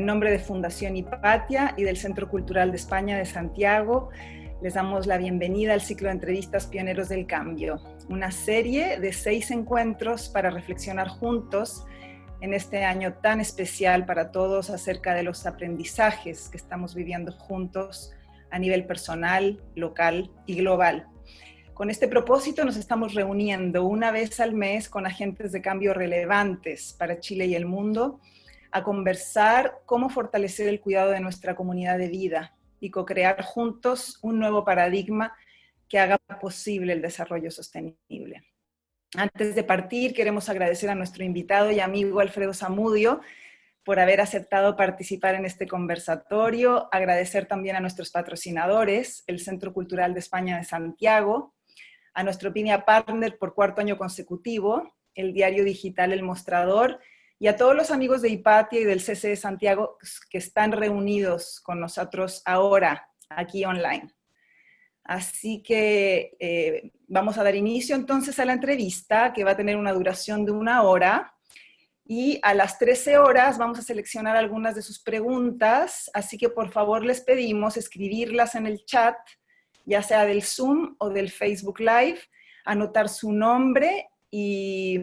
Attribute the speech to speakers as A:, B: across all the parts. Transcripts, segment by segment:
A: nombre de Fundación Hipatia y del Centro Cultural de España de Santiago, les damos la bienvenida al ciclo de entrevistas Pioneros del Cambio, una serie de 6 encuentros para reflexionar juntos en este año tan especial para todos acerca de los aprendizajes que estamos viviendo juntos a nivel personal, local y global. Con este propósito nos estamos reuniendo una vez al mes con agentes de cambio relevantes para Chile y el mundo a conversar cómo fortalecer el cuidado de nuestra comunidad de vida y co-crear juntos un nuevo paradigma que haga posible el desarrollo sostenible. Antes de partir, queremos agradecer a nuestro invitado y amigo Alfredo Zamudio por haber aceptado participar en este conversatorio, agradecer también a nuestros patrocinadores, el Centro Cultural de España de Santiago, a nuestro Pinia Partner por 4º año consecutivo, el diario digital El Mostrador, y a todos los amigos de Hipatia y del CC de Santiago que están reunidos con nosotros ahora, aquí online. Así que vamos a dar inicio entonces a la entrevista, que va a tener una duración de 1 hora, y a las 13 horas vamos a seleccionar algunas de sus preguntas, así que por favor les pedimos escribirlas en el chat, ya sea del Zoom o del Facebook Live, anotar su nombre y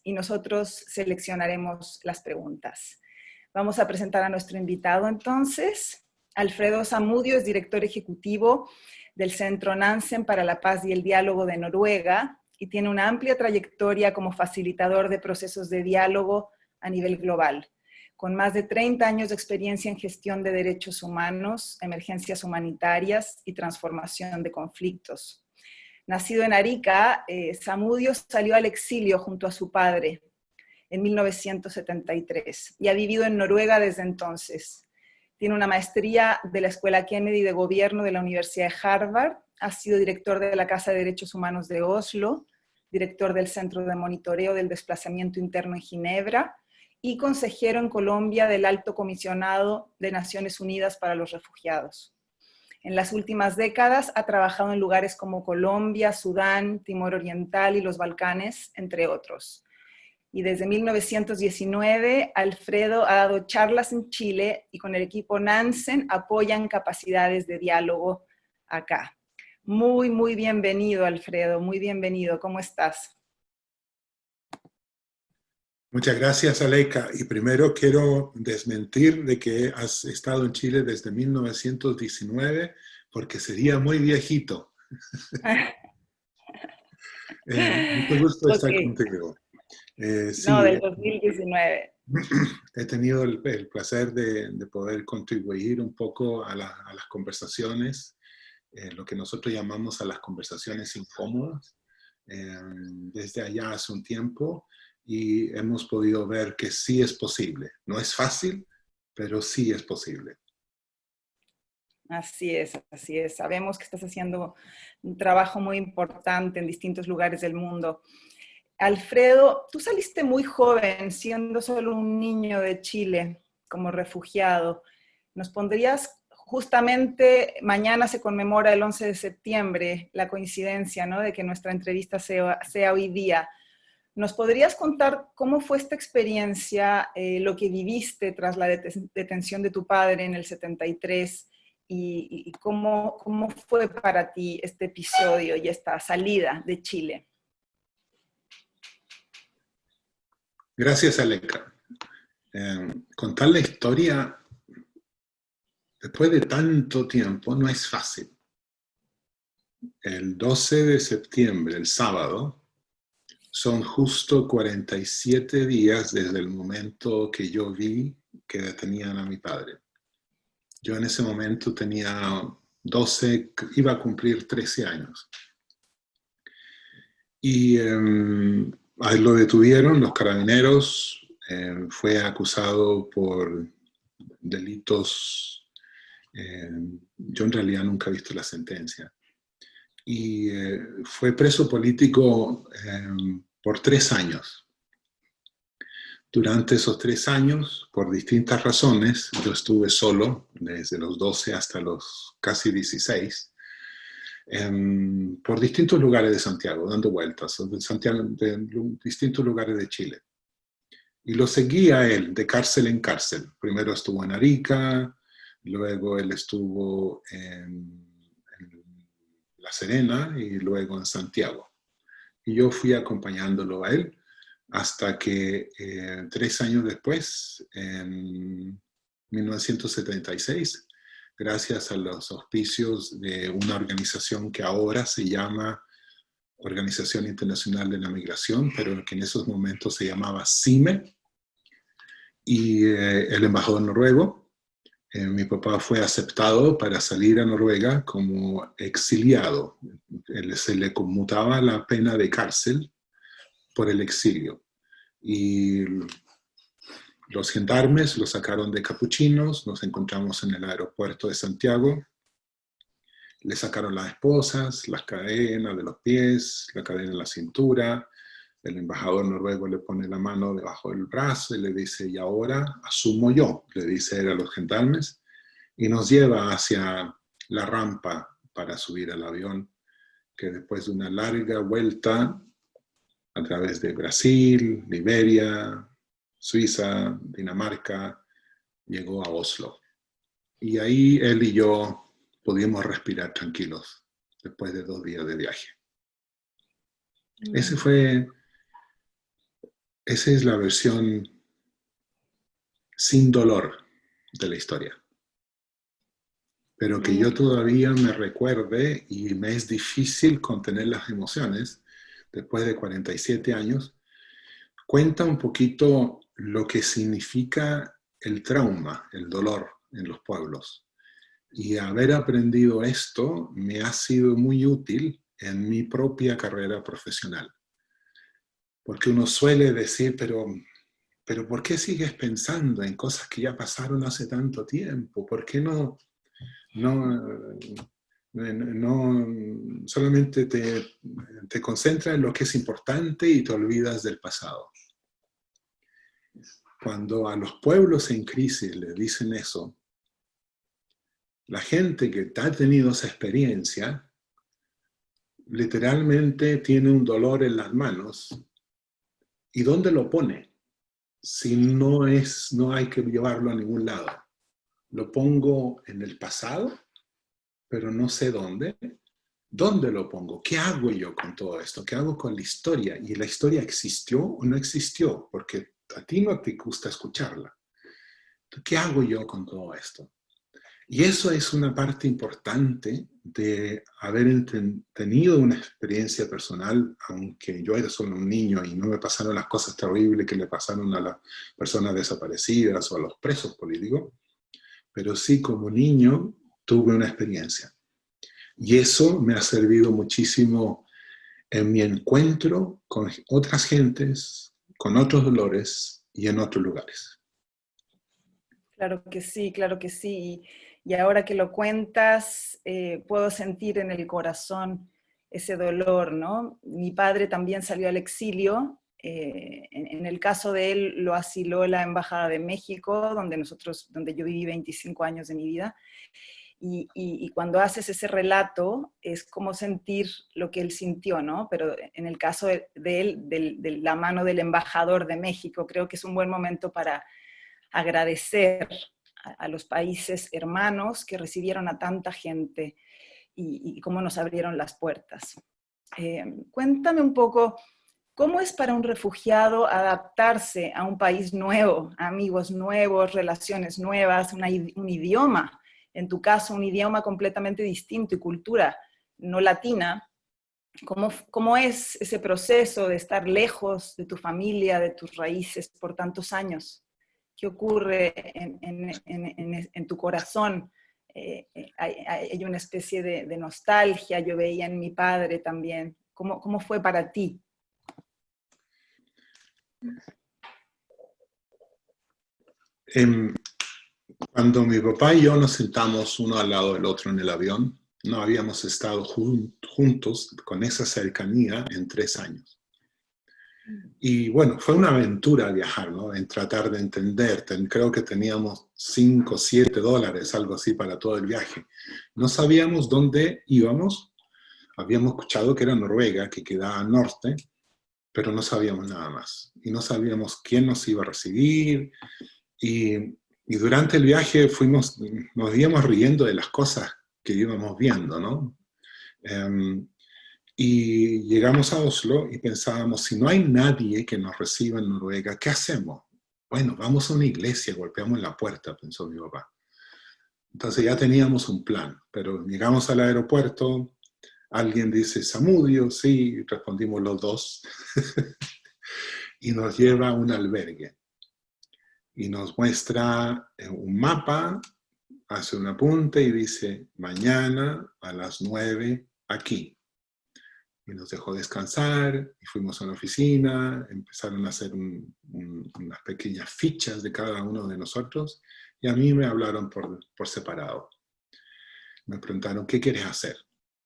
A: nosotros seleccionaremos las preguntas. Vamos a presentar a nuestro invitado entonces. Alfredo Zamudio es director ejecutivo del Centro Nansen para la Paz y el Diálogo de Noruega y tiene una amplia trayectoria como facilitador de procesos de diálogo a nivel global, con más de 30 años de experiencia en gestión de derechos humanos, emergencias humanitarias y transformación de conflictos. Nacido en Arica, Zamudio salió al exilio junto a su padre en 1973 y ha vivido en Noruega desde entonces. Tiene una maestría de la Escuela Kennedy de Gobierno de la Universidad de Harvard, ha sido director de la Casa de Derechos Humanos de Oslo, director del Centro de Monitoreo del Desplazamiento Interno en Ginebra y consejero en Colombia del Alto Comisionado de Naciones Unidas para los Refugiados. En las últimas décadas ha trabajado en lugares como Colombia, Sudán, Timor Oriental y los Balcanes, entre otros. Y desde 1919, Alfredo ha dado charlas en Chile y con el equipo Nansen apoyan capacidades de diálogo acá. Muy bienvenido, Alfredo, muy bienvenido. ¿Cómo estás?
B: Muchas gracias, Aleika. Y primero quiero desmentir de que has estado en Chile desde 1919, porque sería muy viejito. Mucho gusto estar contigo. Sí,
A: no, del 2019.
B: He tenido el placer de poder contribuir un poco a las conversaciones, lo que nosotros llamamos a las conversaciones incómodas, desde allá hace un tiempo. Y hemos podido ver que sí es posible. No es fácil, pero sí es posible.
A: Así es, así es. Sabemos que estás haciendo un trabajo muy importante en distintos lugares del mundo. Alfredo, tú saliste muy joven, siendo solo un niño de Chile, como refugiado. ¿Nos pondrías, justamente mañana se conmemora el 11 de septiembre, la coincidencia, ¿no?, de que nuestra entrevista sea hoy día? ¿Nos podrías contar cómo fue esta experiencia, lo que viviste tras la detención de tu padre en el 73 y cómo fue para ti este episodio y esta salida de Chile?
B: Gracias, Aleika. Contar la historia después de tanto tiempo no es fácil. El 12 de septiembre, el sábado, son justo 47 días desde el momento que yo vi que detenían a mi padre. Yo en ese momento tenía 12, iba a cumplir 13 años. Y lo detuvieron los carabineros, fue acusado por delitos, yo en realidad nunca he visto la sentencia. Y fue preso político por 3 años. Durante esos 3 años, por distintas razones, yo estuve solo desde los 12 hasta los casi 16, por distintos lugares de Santiago, dando vueltas, de distintos lugares de Chile. Y lo seguía él, de cárcel en cárcel. Primero estuvo en Arica, luego él estuvo en La Serena y luego en Santiago. Y yo fui acompañándolo a él hasta que 3 años después, en 1976, gracias a los auspicios de una organización que ahora se llama Organización Internacional de la Migración, pero que en esos momentos se llamaba CIME, y el embajador noruego, mi papá fue aceptado para salir a Noruega como exiliado. Se le conmutaba la pena de cárcel por el exilio. Y los gendarmes lo sacaron de Capuchinos, nos encontramos en el aeropuerto de Santiago, le sacaron las esposas, las cadenas de los pies, la cadena de la cintura. El embajador noruego le pone la mano debajo del brazo y le dice, y ahora asumo yo, le dice él a los gendarmes, y nos lleva hacia la rampa para subir al avión, que después de una larga vuelta a través de Brasil, Liberia, Suiza, Dinamarca, llegó a Oslo. Y ahí él y yo pudimos respirar tranquilos después de 2 días de viaje. Esa es la versión sin dolor de la historia. Pero que yo todavía me recuerde y me es difícil contener las emociones después de 47 años, cuenta un poquito lo que significa el trauma, el dolor en los pueblos. Y haber aprendido esto me ha sido muy útil en mi propia carrera profesional. Porque uno suele decir, pero ¿por qué sigues pensando en cosas que ya pasaron hace tanto tiempo? ¿Por qué no solamente te concentras en lo que es importante y te olvidas del pasado? Cuando a los pueblos en crisis les dicen eso, la gente que ha tenido esa experiencia literalmente tiene un dolor en las manos. ¿Y dónde lo pone? Si no hay que llevarlo a ningún lado. Lo pongo en el pasado, pero no sé dónde. ¿Dónde lo pongo? ¿Qué hago yo con todo esto? ¿Qué hago con la historia? ¿Y la historia existió o no existió? Porque a ti no te gusta escucharla. ¿Qué hago yo con todo esto? Y eso es una parte importante de haber tenido una experiencia personal, aunque yo era solo un niño y no me pasaron las cosas terribles que le pasaron a las personas desaparecidas o a los presos políticos, pero sí como niño tuve una experiencia. Y eso me ha servido muchísimo en mi encuentro con otras gentes, con otros dolores y en otros lugares.
A: Claro que sí, claro que sí. Y ahora que lo cuentas, puedo sentir en el corazón ese dolor, ¿no? Mi padre también salió al exilio. En el caso de él, lo asiló la Embajada de México, donde yo viví 25 años de mi vida. Y cuando haces ese relato, es como sentir lo que él sintió, ¿no? Pero en el caso de él, de la mano del embajador de México, creo que es un buen momento para agradecer a los países hermanos que recibieron a tanta gente y cómo nos abrieron las puertas. Cuéntame un poco, ¿cómo es para un refugiado adaptarse a un país nuevo, amigos nuevos, relaciones nuevas, un idioma? En tu caso, un idioma completamente distinto y cultura no latina. ¿Cómo es ese proceso de estar lejos de tu familia, de tus raíces por tantos años? ¿Qué ocurre en tu corazón? Hay una especie de nostalgia, yo veía en mi padre también. ¿Cómo fue para ti?
B: Cuando mi papá y yo nos sentamos uno al lado del otro en el avión, no habíamos estado juntos con esa cercanía en 3 años. Y bueno, fue una aventura viajar, ¿no? En tratar de entender. Creo que teníamos $5 o $7, algo así, para todo el viaje. No sabíamos dónde íbamos. Habíamos escuchado que era Noruega, que quedaba al norte, pero no sabíamos nada más. Y no sabíamos quién nos iba a recibir. Y durante el viaje nos íbamos riendo de las cosas que íbamos viendo, ¿no? Y llegamos a Oslo y pensábamos, si no hay nadie que nos reciba en Noruega, ¿qué hacemos? Bueno, vamos a una iglesia, golpeamos la puerta, pensó mi papá. Entonces ya teníamos un plan, pero llegamos al aeropuerto, alguien dice, Samudio, sí, respondimos los dos, y nos lleva a un albergue. Y nos muestra un mapa, hace un apunte y dice, mañana a las 9 aquí. Y nos dejó descansar, y fuimos a una oficina, empezaron a hacer unas pequeñas fichas de cada uno de nosotros, y a mí me hablaron por separado. Me preguntaron, ¿qué quieres hacer?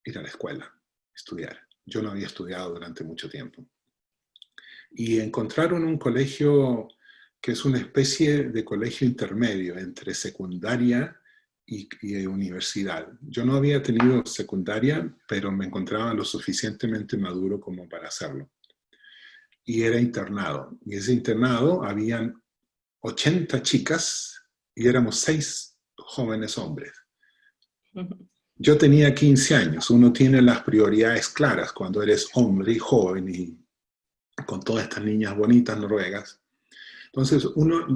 B: Ir a la escuela, estudiar. Yo no había estudiado durante mucho tiempo. Y encontraron un colegio que es una especie de colegio intermedio entre secundaria y universidad. Yo no había tenido secundaria, pero me encontraba lo suficientemente maduro como para hacerlo. Y era internado. Y ese internado habían 80 chicas y éramos 6 jóvenes hombres. Yo tenía 15 años. Uno tiene las prioridades claras cuando eres hombre y joven y con todas estas niñas bonitas noruegas. Entonces,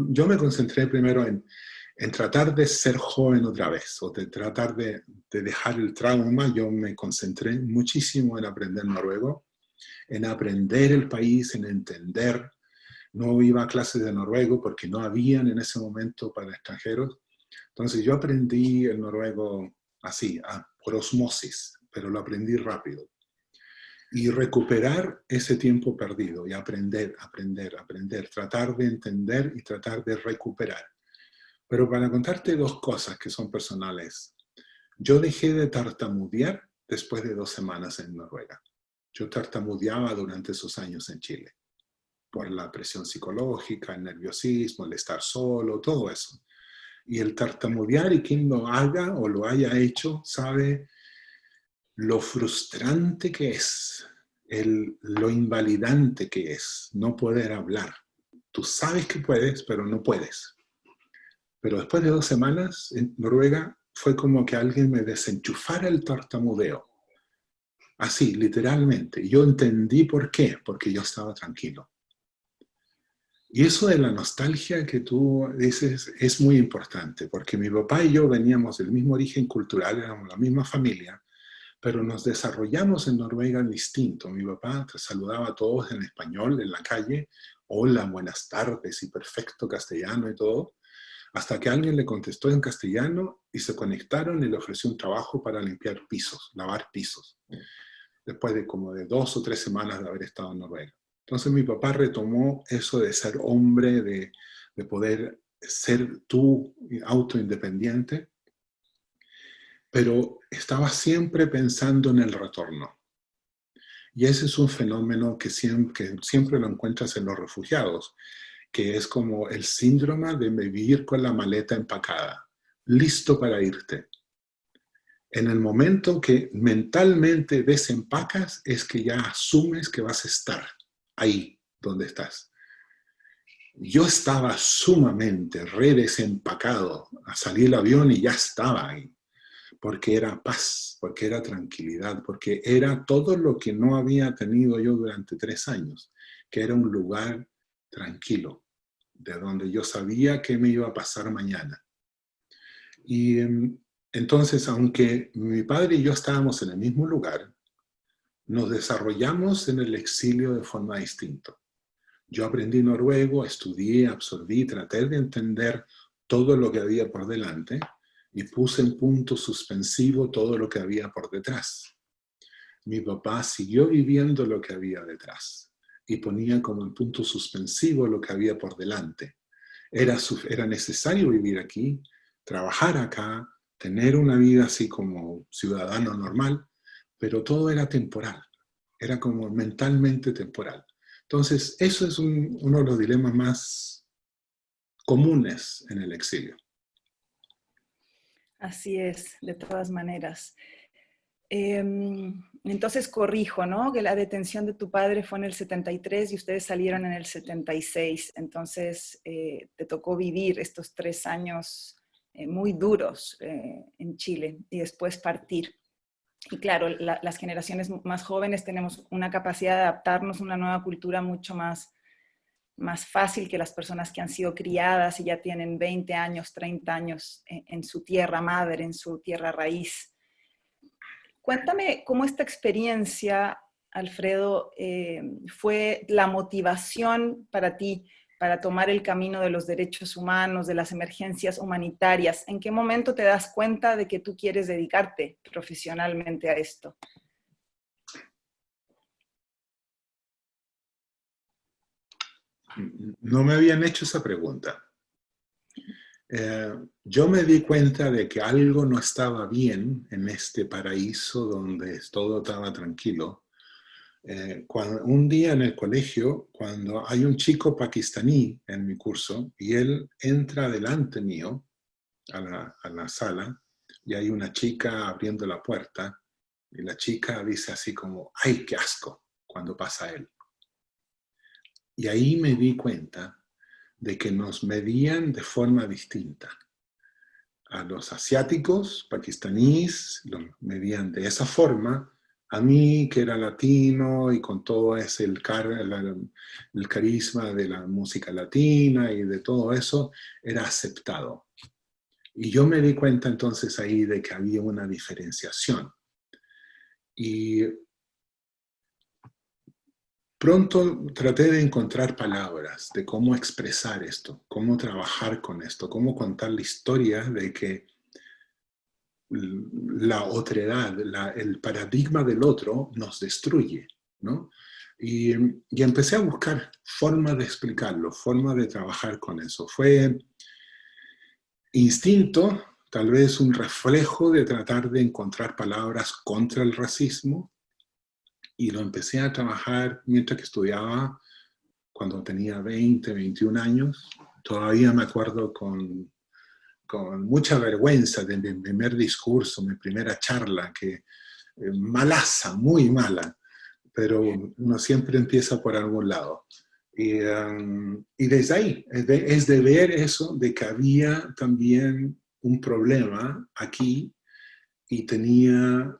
B: yo me concentré primero en tratar de ser joven otra vez, o de tratar de dejar el trauma. Yo me concentré muchísimo en aprender noruego, en aprender el país, en entender. No iba a clases de noruego porque no habían en ese momento para extranjeros. Entonces yo aprendí el noruego así, por osmosis, pero lo aprendí rápido. Y recuperar ese tiempo perdido y aprender, tratar de entender y tratar de recuperar. Pero para contarte 2 cosas que son personales, yo dejé de tartamudear después de 2 semanas en Noruega. Yo tartamudeaba durante esos años en Chile, por la presión psicológica, el nerviosismo, el estar solo, todo eso. Y el tartamudear, y quien lo haga o lo haya hecho, sabe lo frustrante que es, lo invalidante que es no poder hablar. Tú sabes que puedes, pero no puedes. Pero después de 2 semanas en Noruega fue como que alguien me desenchufara el tartamudeo. Así, literalmente. Y yo entendí por qué, porque yo estaba tranquilo. Y eso de la nostalgia que tú dices es muy importante, porque mi papá y yo veníamos del mismo origen cultural, éramos la misma familia, pero nos desarrollamos en Noruega distinto. Mi papá saludaba a todos en español en la calle, hola, buenas tardes, y perfecto castellano y todo, hasta que alguien le contestó en castellano y se conectaron y le ofreció un trabajo para limpiar pisos, lavar pisos, después de como de 2 o 3 semanas de haber estado en Noruega. Entonces mi papá retomó eso de ser hombre, de poder ser tú autoindependiente, pero estaba siempre pensando en el retorno. Y ese es un fenómeno que siempre lo encuentras en los refugiados, que es como el síndrome de vivir con la maleta empacada, listo para irte. En el momento que mentalmente desempacas es que ya asumes que vas a estar ahí donde estás. Yo estaba sumamente desempacado a salir el avión y ya estaba ahí, porque era paz, porque era tranquilidad, porque era todo lo que no había tenido yo durante 3 años, que era un lugar tranquilo, de donde yo sabía qué me iba a pasar mañana. Y entonces, aunque mi padre y yo estábamos en el mismo lugar, nos desarrollamos en el exilio de forma distinta. Yo aprendí noruego, estudié, absorbí, traté de entender todo lo que había por delante y puse en punto suspensivo todo lo que había por detrás. Mi papá siguió viviendo lo que había detrás y ponía como en punto suspensivo lo que había por delante. Era necesario vivir aquí, trabajar acá, tener una vida así como ciudadano normal, pero todo era temporal, era como mentalmente temporal. Entonces, eso es uno de los dilemas más comunes en el exilio.
A: Así es, de todas maneras. Entonces corrijo, ¿no? Que la detención de tu padre fue en el 73 y ustedes salieron en el 76. Entonces te tocó vivir estos 3 años muy duros en Chile y después partir. Y claro, las generaciones más jóvenes tenemos una capacidad de adaptarnos a una nueva cultura mucho más fácil que las personas que han sido criadas y ya tienen 20 años, 30 años en su tierra madre, en su tierra raíz. Cuéntame cómo esta experiencia, Alfredo, fue la motivación para ti para tomar el camino de los derechos humanos, de las emergencias humanitarias. ¿En qué momento te das cuenta de que tú quieres dedicarte profesionalmente a esto?
B: No me habían hecho esa pregunta. Yo me di cuenta de que algo no estaba bien en este paraíso donde todo estaba tranquilo. Un día en el colegio, cuando hay un chico pakistaní en mi curso y él entra delante mío a la sala y hay una chica abriendo la puerta y la chica dice así como, ¡ay, qué asco!, cuando pasa él. Y ahí me di cuenta de que nos medían de forma distinta. A los asiáticos, pakistaníes, los medían de esa forma. A mí, que era latino y con todo ese el carisma de la música latina y de todo eso, era aceptado. Y yo me di cuenta entonces ahí de que había una diferenciación. Y pronto traté de encontrar palabras de cómo expresar esto, cómo trabajar con esto, cómo contar la historia de que la otredad, el paradigma del otro nos destruye, ¿no? Y empecé a buscar formas de explicarlo, formas de trabajar con eso. Fue instinto, tal vez un reflejo de tratar de encontrar palabras contra el racismo, y lo empecé a trabajar mientras que estudiaba, cuando tenía 20, 21 años. Todavía me acuerdo con mucha vergüenza de mi primer discurso, mi primera charla, que malaza, muy mala, pero uno siempre empieza por algún lado. Y desde ahí, es de ver eso, de que había también un problema aquí y tenía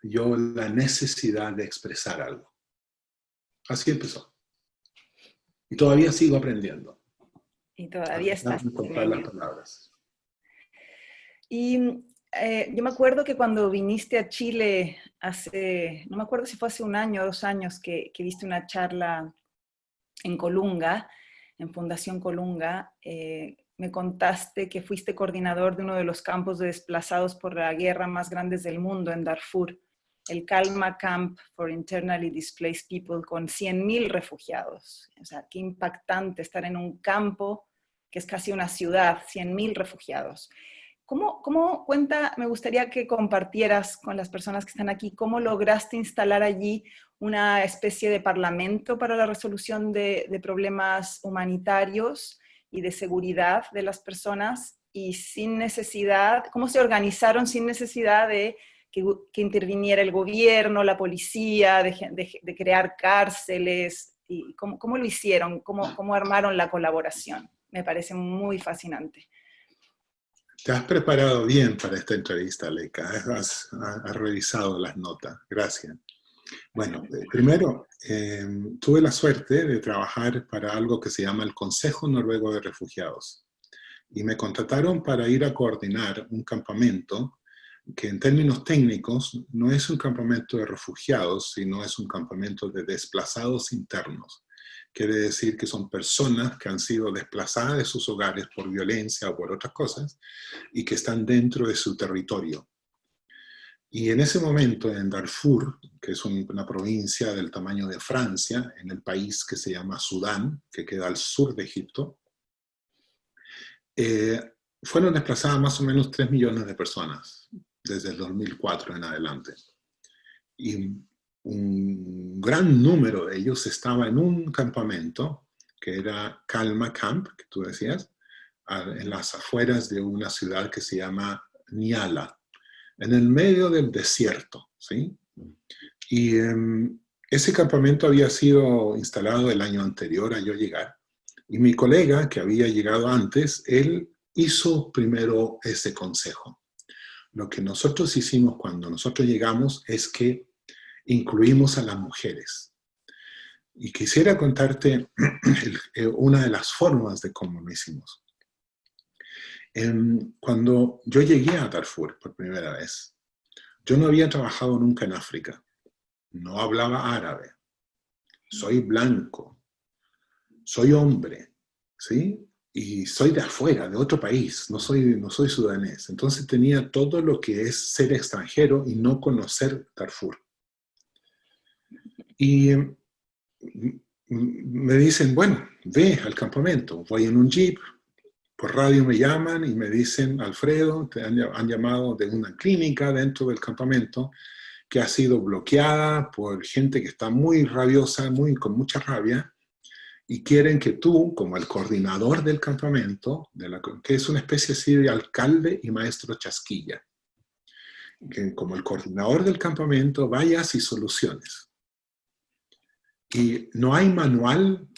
B: yo la necesidad de expresar algo. Así empezó. Y todavía sigo aprendiendo.
A: Y todavía estás en
B: Encontrar las
A: ello.
B: palabras.
A: Y yo me acuerdo que cuando viniste a Chile no me acuerdo si fue hace 1 año o 2 años, que diste una charla en Colunga, en Fundación Colunga, me contaste que fuiste coordinador de uno de los campos de desplazados por la guerra más grandes del mundo, en Darfur, el Calma Camp for Internally Displaced People, con 100.000 refugiados. O sea, qué impactante estar en un campo que es casi una ciudad, 100.000 refugiados. Me gustaría que compartieras con las personas que están aquí, cómo lograste instalar allí una especie de parlamento para la resolución de problemas humanitarios y de seguridad de las personas, y sin necesidad, cómo se organizaron sin necesidad de que interviniera el gobierno, la policía, de crear cárceles, y cómo lo hicieron, cómo armaron la colaboración. Me parece muy fascinante.
B: Te has preparado bien para esta entrevista, Leica. Has revisado las notas. Gracias. Bueno, primero, tuve la suerte de trabajar para algo que se llama el Consejo Noruego de Refugiados. Y me contrataron para ir a coordinar un campamento que en términos técnicos no es un campamento de refugiados, sino es un campamento de desplazados internos. Quiere decir que son personas que han sido desplazadas de sus hogares por violencia o por otras cosas y que están dentro de su territorio. Y en ese momento en Darfur, que es una provincia del tamaño de Francia, en el país que se llama Sudán, que queda al sur de Egipto, fueron desplazadas más o menos 3 millones de personas desde el 2004 en adelante. Y un gran número de ellos estaba en un campamento que era Calma Camp, que tú decías, en las afueras de una ciudad que se llama Nyala, en el medio del desierto. ¿sí? Y ese campamento había sido instalado el año anterior a yo llegar. Y mi colega, que había llegado antes, él hizo primero ese consejo. Lo que nosotros hicimos cuando nosotros llegamos es que incluimos a las mujeres. Y quisiera contarte una de las formas de cómo lo hicimos. Cuando yo llegué a Darfur por primera vez, yo no había trabajado nunca en África. No hablaba árabe. Soy blanco. Soy hombre. ¿Sí? Y soy de afuera, de otro país. No soy sudanés. Entonces tenía todo lo que es ser extranjero y no conocer Darfur. Y me dicen, bueno, ve al campamento. Voy en un jeep. Por radio me llaman y me dicen, Alfredo, te han llamado de una clínica dentro del campamento que ha sido bloqueada por gente que está muy rabiosa, con mucha rabia, y quieren que tú, como el coordinador del campamento, que es una especie así de alcalde y maestro chasquilla, que como el coordinador del campamento vayas y soluciones. Y no hay manual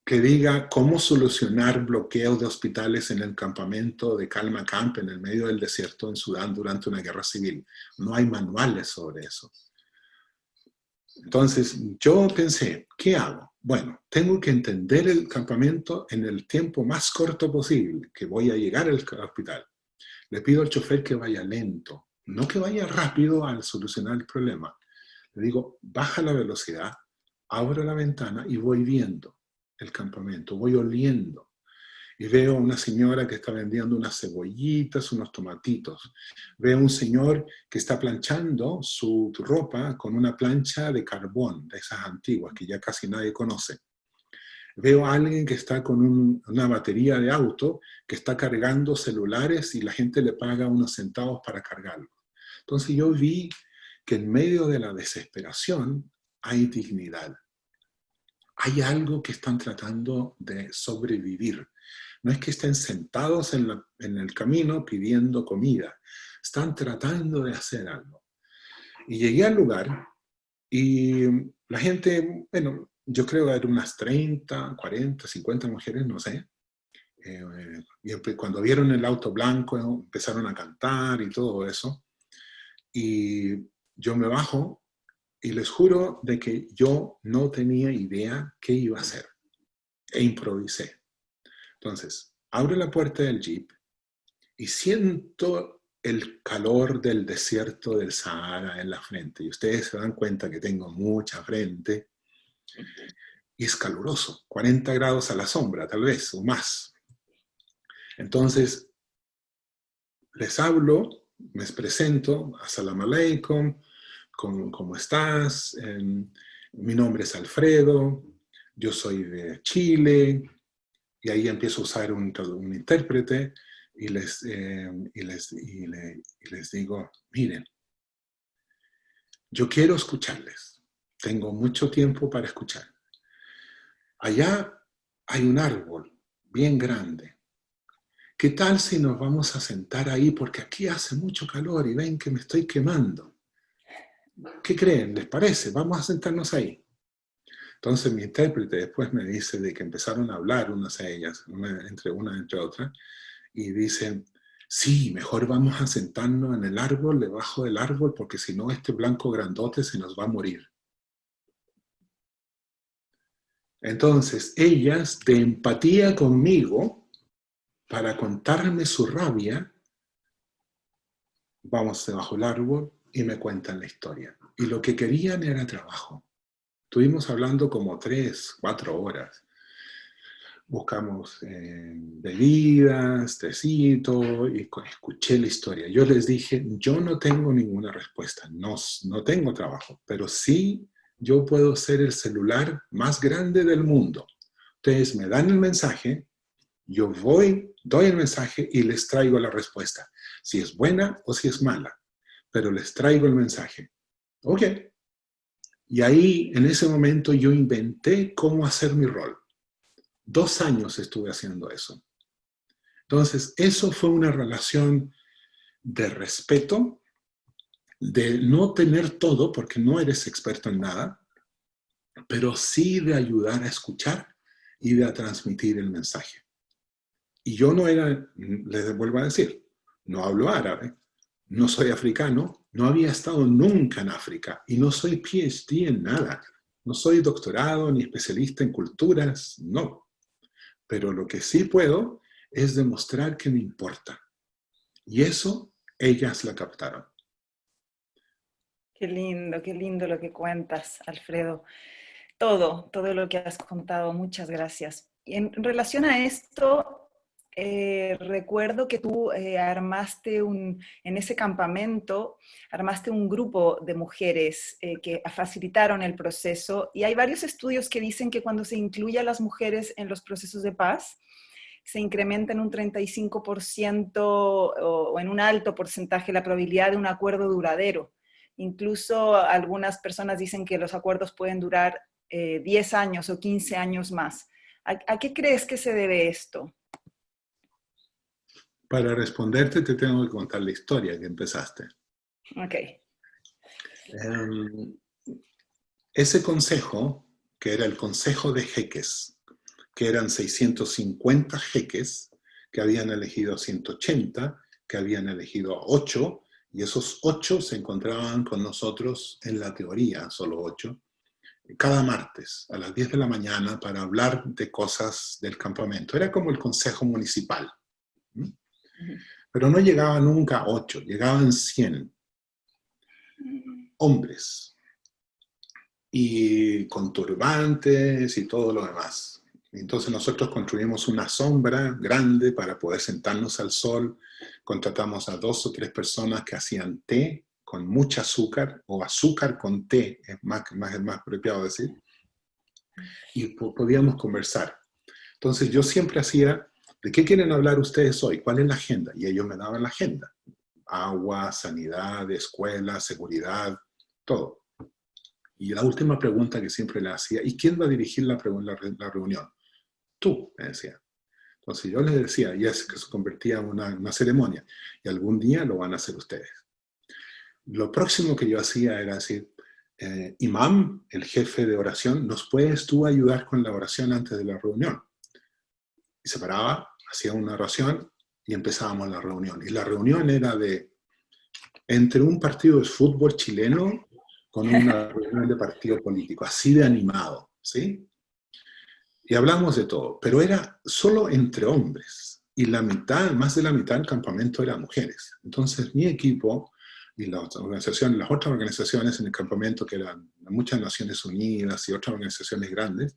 B: que diga cómo solucionar bloqueos de hospitales en el campamento de Calma Camp, en el medio del desierto en Sudán durante una guerra civil. No hay manuales sobre eso. Entonces, yo pensé, ¿qué hago? Bueno, tengo que entender el campamento en el tiempo más corto posible, que voy a llegar al hospital. Le pido al chofer que vaya lento, no que vaya rápido al solucionar el problema. Le digo, baja la velocidad, abro la ventana y voy viendo el campamento, voy oliendo. Y veo una señora que está vendiendo unas cebollitas, unos tomatitos. Veo un señor que está planchando su ropa con una plancha de carbón, de esas antiguas que ya casi nadie conoce. Veo a alguien que está con una batería de auto, que está cargando celulares y la gente le paga unos centavos para cargarlo. Entonces yo vi que en medio de la desesperación hay dignidad. Hay algo que están tratando de sobrevivir. No es que estén sentados en el camino pidiendo comida. Están tratando de hacer algo. Y llegué al lugar y la gente, bueno, yo creo que eran unas 30, 40, 50 mujeres, no sé. Y cuando vieron el auto blanco empezaron a cantar y todo eso. Y yo me bajo y les juro de que yo no tenía idea qué iba a hacer. E improvisé. Entonces, abro la puerta del jeep y siento el calor del desierto del Sahara en la frente. Y ustedes se dan cuenta que tengo mucha frente. Y es caluroso, 40 grados a la sombra, tal vez, o más. Entonces, les hablo, me presento, Assalamu alaikum, ¿cómo estás? Mi nombre es Alfredo, yo soy de Chile, y ahí empiezo a usar un intérprete y les digo, miren, yo quiero escucharles, tengo mucho tiempo para escuchar. Allá hay un árbol bien grande. ¿Qué tal si nos vamos a sentar ahí? Porque aquí hace mucho calor y ven que me estoy quemando. ¿Qué creen? ¿Les parece? Vamos a sentarnos ahí. Entonces mi intérprete después me dice de que empezaron a hablar unas a ellas, entre otra, y dicen, sí, mejor vamos a sentarnos en el árbol, debajo del árbol, porque si no este blanco grandote se nos va a morir. Entonces ellas, de empatía conmigo, para contarme su rabia, vamos debajo del árbol y me cuentan la historia. Y lo que querían era trabajo. Estuvimos hablando como 3, 4 horas. Buscamos bebidas, tecito, y escuché la historia. Yo les dije, yo no tengo ninguna respuesta, no tengo trabajo, pero sí yo puedo ser el celular más grande del mundo. Ustedes me dan el mensaje, yo doy el mensaje y les traigo la respuesta. Si es buena o si es mala, pero les traigo el mensaje. Ok. Y ahí, en ese momento, yo inventé cómo hacer mi rol. 2 años estuve haciendo eso. Entonces, eso fue una relación de respeto, de no tener todo porque no eres experto en nada, pero sí de ayudar a escuchar y de a transmitir el mensaje. Y yo no era, les vuelvo a decir, no hablo árabe, no soy africano, no había estado nunca en África y no soy PhD en nada. No soy doctorado ni especialista en culturas, no. Pero lo que sí puedo es demostrar que me importa. Y eso ellas la captaron.
A: Qué lindo lo que cuentas, Alfredo. Todo lo que has contado, muchas gracias. Y en relación a esto, recuerdo que tú en ese campamento, armaste un grupo de mujeres que facilitaron el proceso y hay varios estudios que dicen que cuando se incluye a las mujeres en los procesos de paz, se incrementa en un 35% o en un alto porcentaje la probabilidad de un acuerdo duradero. Incluso algunas personas dicen que los acuerdos pueden durar 10 años o 15 años más. ¿A qué crees que se debe esto?
B: Para responderte te tengo que contar la historia que empezaste.
A: Ok.
B: Ese consejo, que era el Consejo de Jeques, que eran 650 jeques, que habían elegido 180, que habían elegido 8, y esos 8 se encontraban con nosotros en la teoría, solo 8, cada martes a las 10 de la mañana para hablar de cosas del campamento. Era como el consejo municipal. Pero no llegaban nunca 8, llegaban 100 hombres y con turbantes y todo lo demás. Entonces nosotros construimos una sombra grande para poder sentarnos al sol, contratamos a 2 o 3 personas que hacían té con mucha azúcar, o azúcar con té, es más apropiado decir, y podíamos conversar. Entonces yo siempre hacía, ¿de qué quieren hablar ustedes hoy? ¿Cuál es la agenda? Y ellos me daban la agenda. Agua, sanidad, escuela, seguridad, todo. Y la última pregunta que siempre le hacía, ¿y quién va a dirigir la reunión? Tú, me decía. Entonces yo les decía, y es que se convertía en una ceremonia, y algún día lo van a hacer ustedes. Lo próximo que yo hacía era decir, Imam, el jefe de oración, ¿nos puedes tú ayudar con la oración antes de la reunión? Y se paraba, hacía una oración y empezábamos la reunión. Y la reunión era entre un partido de fútbol chileno con una reunión de partido político, así de animado, ¿sí? Y hablamos de todo, pero era solo entre hombres. Y la mitad, más de la mitad del campamento eran mujeres. Entonces mi equipo y las otras organizaciones en el campamento, que eran muchas Naciones Unidas y otras organizaciones grandes,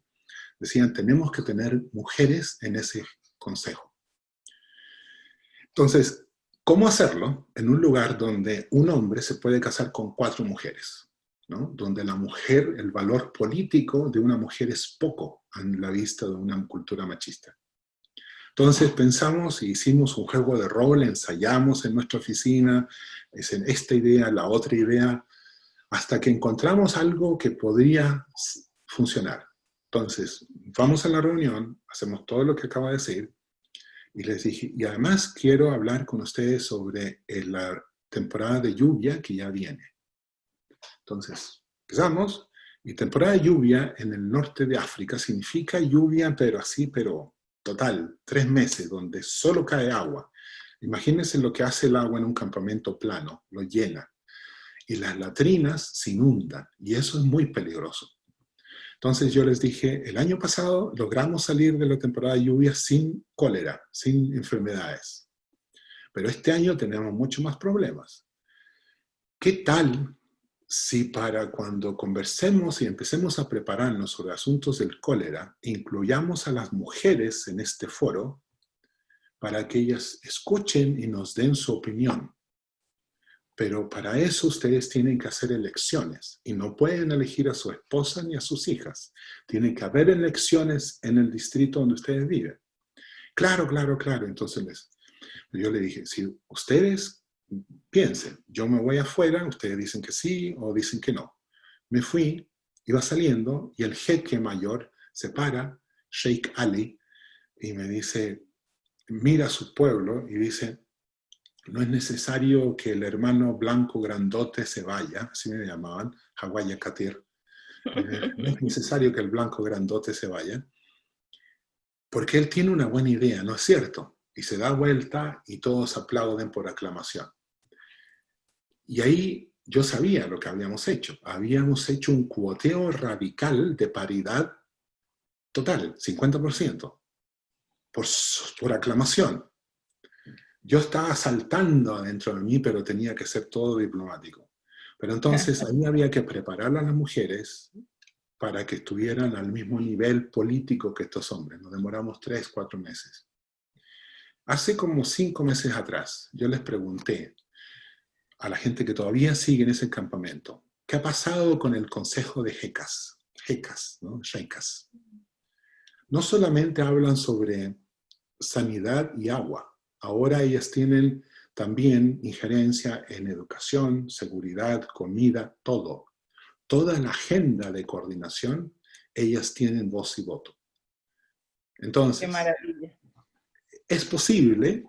B: decían, tenemos que tener mujeres en ese consejo. Entonces, ¿cómo hacerlo en un lugar donde un hombre se puede casar con 4 mujeres? ¿No? Donde la mujer, el valor político de una mujer es poco en la vista de una cultura machista. Entonces pensamos y hicimos un juego de rol, ensayamos en nuestra oficina, es en esta idea, la otra idea, hasta que encontramos algo que podría funcionar. Entonces, vamos a la reunión, hacemos todo lo que acaba de decir, y les dije, y además quiero hablar con ustedes sobre la temporada de lluvia que ya viene. Entonces, empezamos, y temporada de lluvia en el norte de África significa lluvia, pero así, pero total, 3 meses, donde solo cae agua. Imagínense lo que hace el agua en un campamento plano, lo llena. Y las latrinas se inundan, y eso es muy peligroso. Entonces yo les dije, el año pasado logramos salir de la temporada de lluvia sin cólera, sin enfermedades. Pero este año tenemos muchos más problemas. ¿Qué tal si para cuando conversemos y empecemos a prepararnos sobre asuntos del cólera, incluyamos a las mujeres en este foro para que ellas escuchen y nos den su opinión? Pero para eso ustedes tienen que hacer elecciones y no pueden elegir a su esposa ni a sus hijas. Tienen que haber elecciones en el distrito donde ustedes viven. Claro, claro, claro. Entonces yo le dije, si ustedes piensen, yo me voy afuera, ustedes dicen que sí o dicen que no. Me fui, iba saliendo y el jeque mayor se para, Sheikh Ali, y me dice, mira a su pueblo y dice, no es necesario que el hermano blanco grandote se vaya, así me llamaban, Hawaya Katir. No es necesario que el blanco grandote se vaya, porque él tiene una buena idea, ¿no es cierto? Y se da vuelta y todos aplauden por aclamación. Y ahí yo sabía lo que habíamos hecho. Habíamos hecho un cuoteo radical de paridad total, 50%, por aclamación. Yo estaba saltando adentro de mí, pero tenía que ser todo diplomático. Pero entonces ahí había que preparar a las mujeres para que estuvieran al mismo nivel político que estos hombres. Nos demoramos 3, 4 meses. Hace como 5 meses atrás, yo les pregunté a la gente que todavía sigue en ese campamento, ¿qué ha pasado con el consejo de Jecas? Jecas, ¿no? Sheikas. No solamente hablan sobre sanidad y agua, ahora ellas tienen también injerencia en educación, seguridad, comida, todo. Toda la agenda de coordinación, ellas tienen voz y voto.
A: Qué
B: Entonces,
A: maravilla.
B: es posible,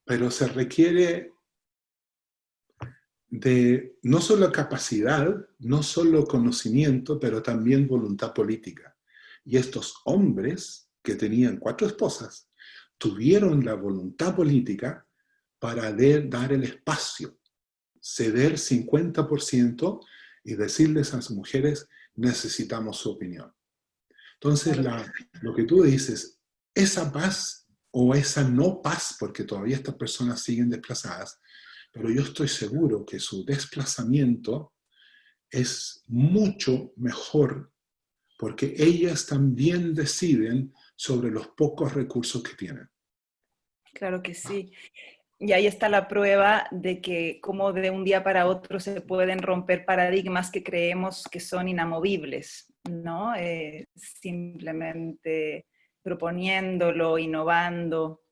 B: pero se requiere de no solo capacidad, no solo conocimiento, pero también voluntad política. Y estos hombres que tenían 4 esposas, tuvieron la voluntad política para dar el espacio, ceder 50% y decirles a las mujeres, necesitamos su opinión. Entonces, lo que tú dices, esa paz o esa no paz, porque todavía estas personas siguen desplazadas, pero yo estoy seguro que su desplazamiento es mucho mejor porque ellas también deciden sobre los pocos recursos que tienen.
A: Claro que sí. Y ahí está la prueba de que como de un día para otro se pueden romper paradigmas que creemos que son inamovibles, ¿no? Simplemente proponiéndolo, innovando.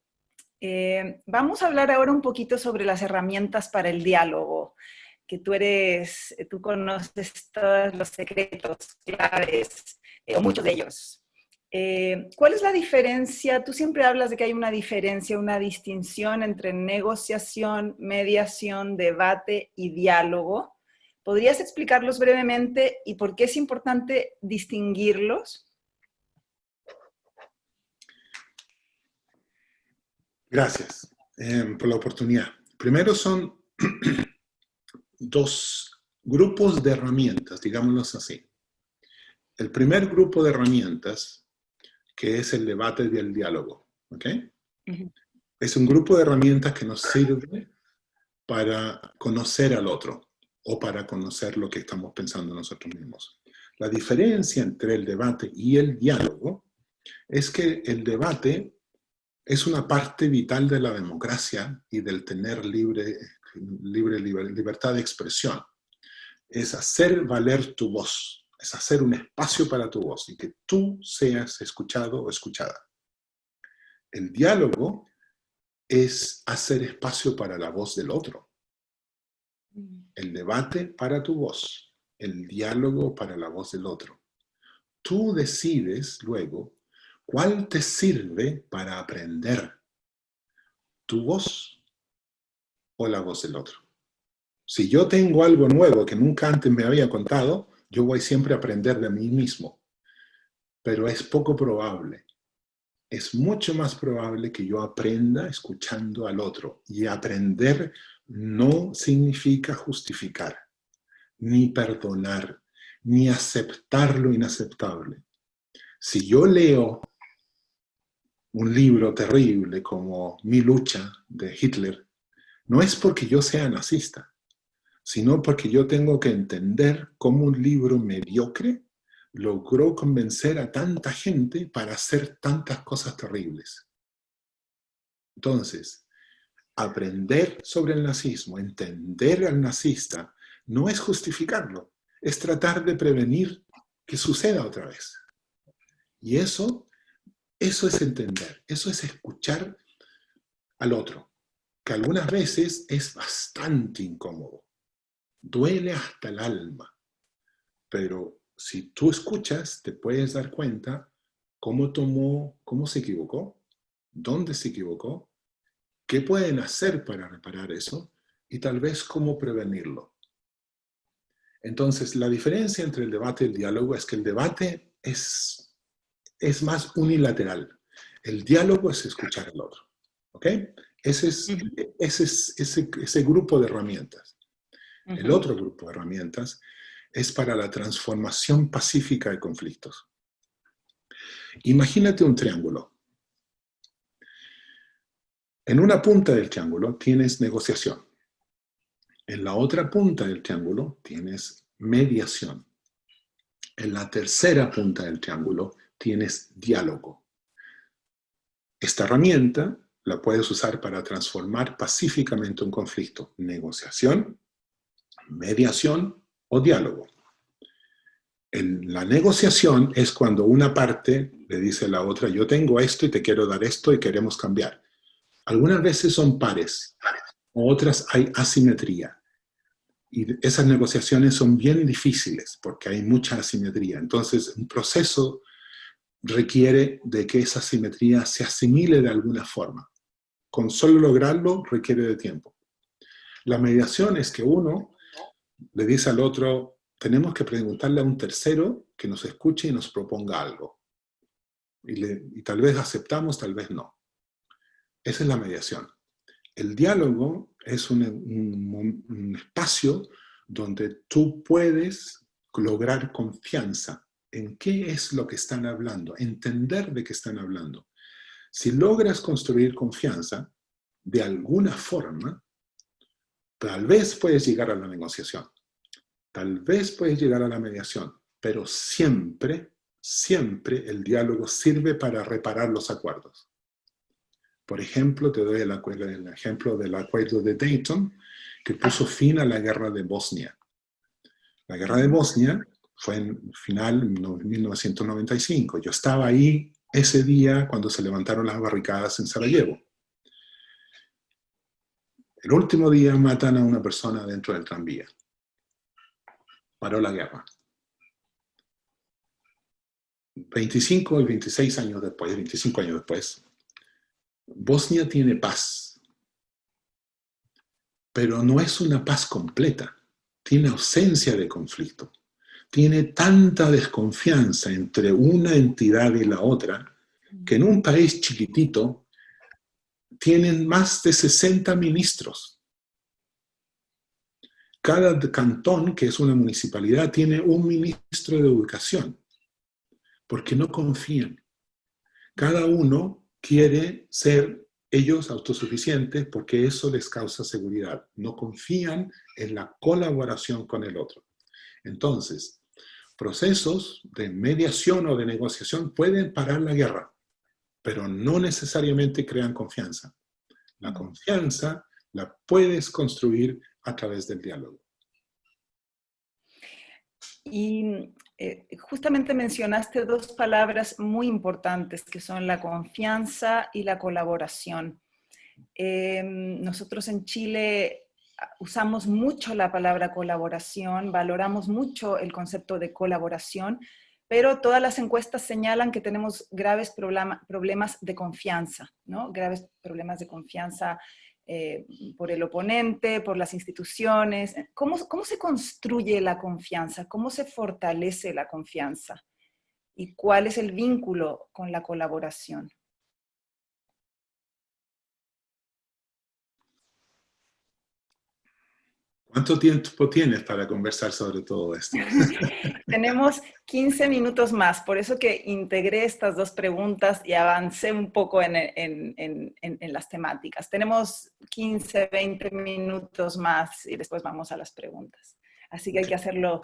A: Vamos a hablar ahora un poquito sobre las herramientas para el diálogo, que tú conoces todos los secretos, claves, o muchos de ellos. ¿Cuál es la diferencia? Tú siempre hablas de que hay una diferencia, una distinción entre negociación, mediación, debate y diálogo. ¿Podrías explicarlos brevemente y por qué es importante distinguirlos?
B: Gracias por la oportunidad. Primero son 2 grupos de herramientas, digámoslo así. El primer grupo de herramientas, que es el debate y el diálogo, ¿ok? Es un grupo de herramientas que nos sirve para conocer al otro o para conocer lo que estamos pensando nosotros mismos. La diferencia entre el debate y el diálogo es que el debate es una parte vital de la democracia y del tener libertad de expresión. Es hacer valer tu voz, es hacer un espacio para tu voz y que tú seas escuchado o escuchada. El diálogo es hacer espacio para la voz del otro. El debate para tu voz, el diálogo para la voz del otro. Tú decides luego cuál te sirve para aprender, tu voz o la voz del otro. Si yo tengo algo nuevo que nunca antes me había contado, yo voy siempre a aprender de mí mismo. Pero es poco probable. Es mucho más probable que yo aprenda escuchando al otro. Y aprender no significa justificar, ni perdonar, ni aceptar lo inaceptable. Si yo leo un libro terrible como Mi lucha de Hitler, no es porque yo sea nazista, sino porque yo tengo que entender cómo un libro mediocre logró convencer a tanta gente para hacer tantas cosas terribles. Entonces, aprender sobre el nazismo, entender al nazista, no es justificarlo, es tratar de prevenir que suceda otra vez. Y eso es entender, eso es escuchar al otro, que algunas veces es bastante incómodo. Duele hasta el alma, pero si tú escuchas, te puedes dar cuenta cómo se equivocó, dónde se equivocó qué pueden hacer para reparar eso y tal vez cómo prevenirlo. Entonces, la diferencia entre el debate y el diálogo es que el debate es más unilateral. El diálogo es escuchar al otro. ¿Ok? Ese es ese grupo de herramientas. El otro grupo de herramientas es para la transformación pacífica de conflictos. Imagínate un triángulo. En una punta del triángulo tienes negociación. En la otra punta del triángulo tienes mediación. En la tercera punta del triángulo tienes diálogo. Esta herramienta la puedes usar para transformar pacíficamente un conflicto. Negociación, mediación o diálogo. La negociación es cuando una parte le dice a la otra, yo tengo esto y te quiero dar esto y queremos cambiar. Algunas veces son pares, otras hay asimetría. Y esas negociaciones son bien difíciles porque hay mucha asimetría. Entonces, un proceso requiere de que esa asimetría se asimile de alguna forma. Con solo lograrlo requiere de tiempo. La mediación es que uno le dice al otro, tenemos que preguntarle a un tercero que nos escuche y nos proponga algo. Y tal vez aceptamos, tal vez no. Esa es la mediación. El diálogo es un espacio donde tú puedes lograr confianza en qué es lo que están hablando, entender de qué están hablando. Si logras construir confianza, de alguna forma, tal vez puedes llegar a la negociación, tal vez puedes llegar a la mediación, pero siempre, siempre el diálogo sirve para reparar los acuerdos. Por ejemplo, te doy el ejemplo del acuerdo de Dayton, que puso fin a la guerra de Bosnia. La guerra de Bosnia fue en final de 1995. Yo estaba ahí ese día cuando se levantaron las barricadas en Sarajevo. El último día matan a una persona dentro del tranvía. Paró la guerra. 25 y 26 años después, 25 años después, Bosnia tiene paz, pero no es una paz completa, tiene ausencia de conflicto, tiene tanta desconfianza entre una entidad y la otra, que en un país chiquitito tienen más de 60 ministros. Cada cantón, que es una municipalidad, tiene un ministro de educación, porque no confían. Cada uno quiere ser ellos autosuficientes porque eso les causa seguridad. No confían en la colaboración con el otro. Entonces, procesos de mediación o de negociación pueden parar la guerra, pero no necesariamente crean confianza. La confianza la puedes construir a través del diálogo.
A: Y justamente mencionaste dos palabras muy importantes, que son la confianza y la colaboración. Nosotros en Chile usamos mucho la palabra colaboración, valoramos mucho el concepto de colaboración, pero todas las encuestas señalan que tenemos graves problemas de confianza, ¿no? Graves problemas de confianza por el oponente, por las instituciones. ¿Cómo se construye la confianza? ¿Cómo se fortalece la confianza? ¿Y cuál es el vínculo con la colaboración?
B: ¿Cuánto tiempo tienes para conversar sobre todo esto?
A: Tenemos 15 minutos más, por eso que integré estas dos preguntas y avancé un poco en las temáticas. Tenemos 15, 20 minutos más y después vamos a las preguntas. Así que hay que hacerlo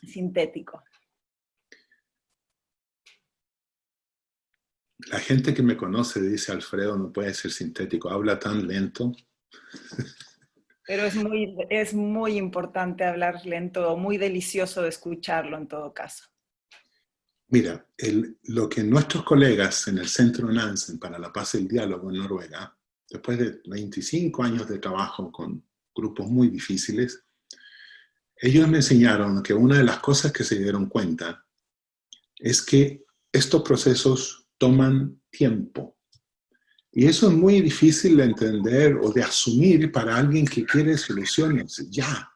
A: sintético.
B: La gente que me conoce dice, Alfredo, no puede ser sintético, habla tan lento.
A: Pero es muy importante hablar lento, muy delicioso de escucharlo en todo caso.
B: Mira, lo que nuestros colegas en el Centro Nansen para la Paz y el Diálogo en Noruega, después de 25 años de trabajo con grupos muy difíciles, ellos me enseñaron que una de las cosas que se dieron cuenta es que estos procesos toman tiempo. Y eso es muy difícil de entender o de asumir para alguien que quiere soluciones. Ya,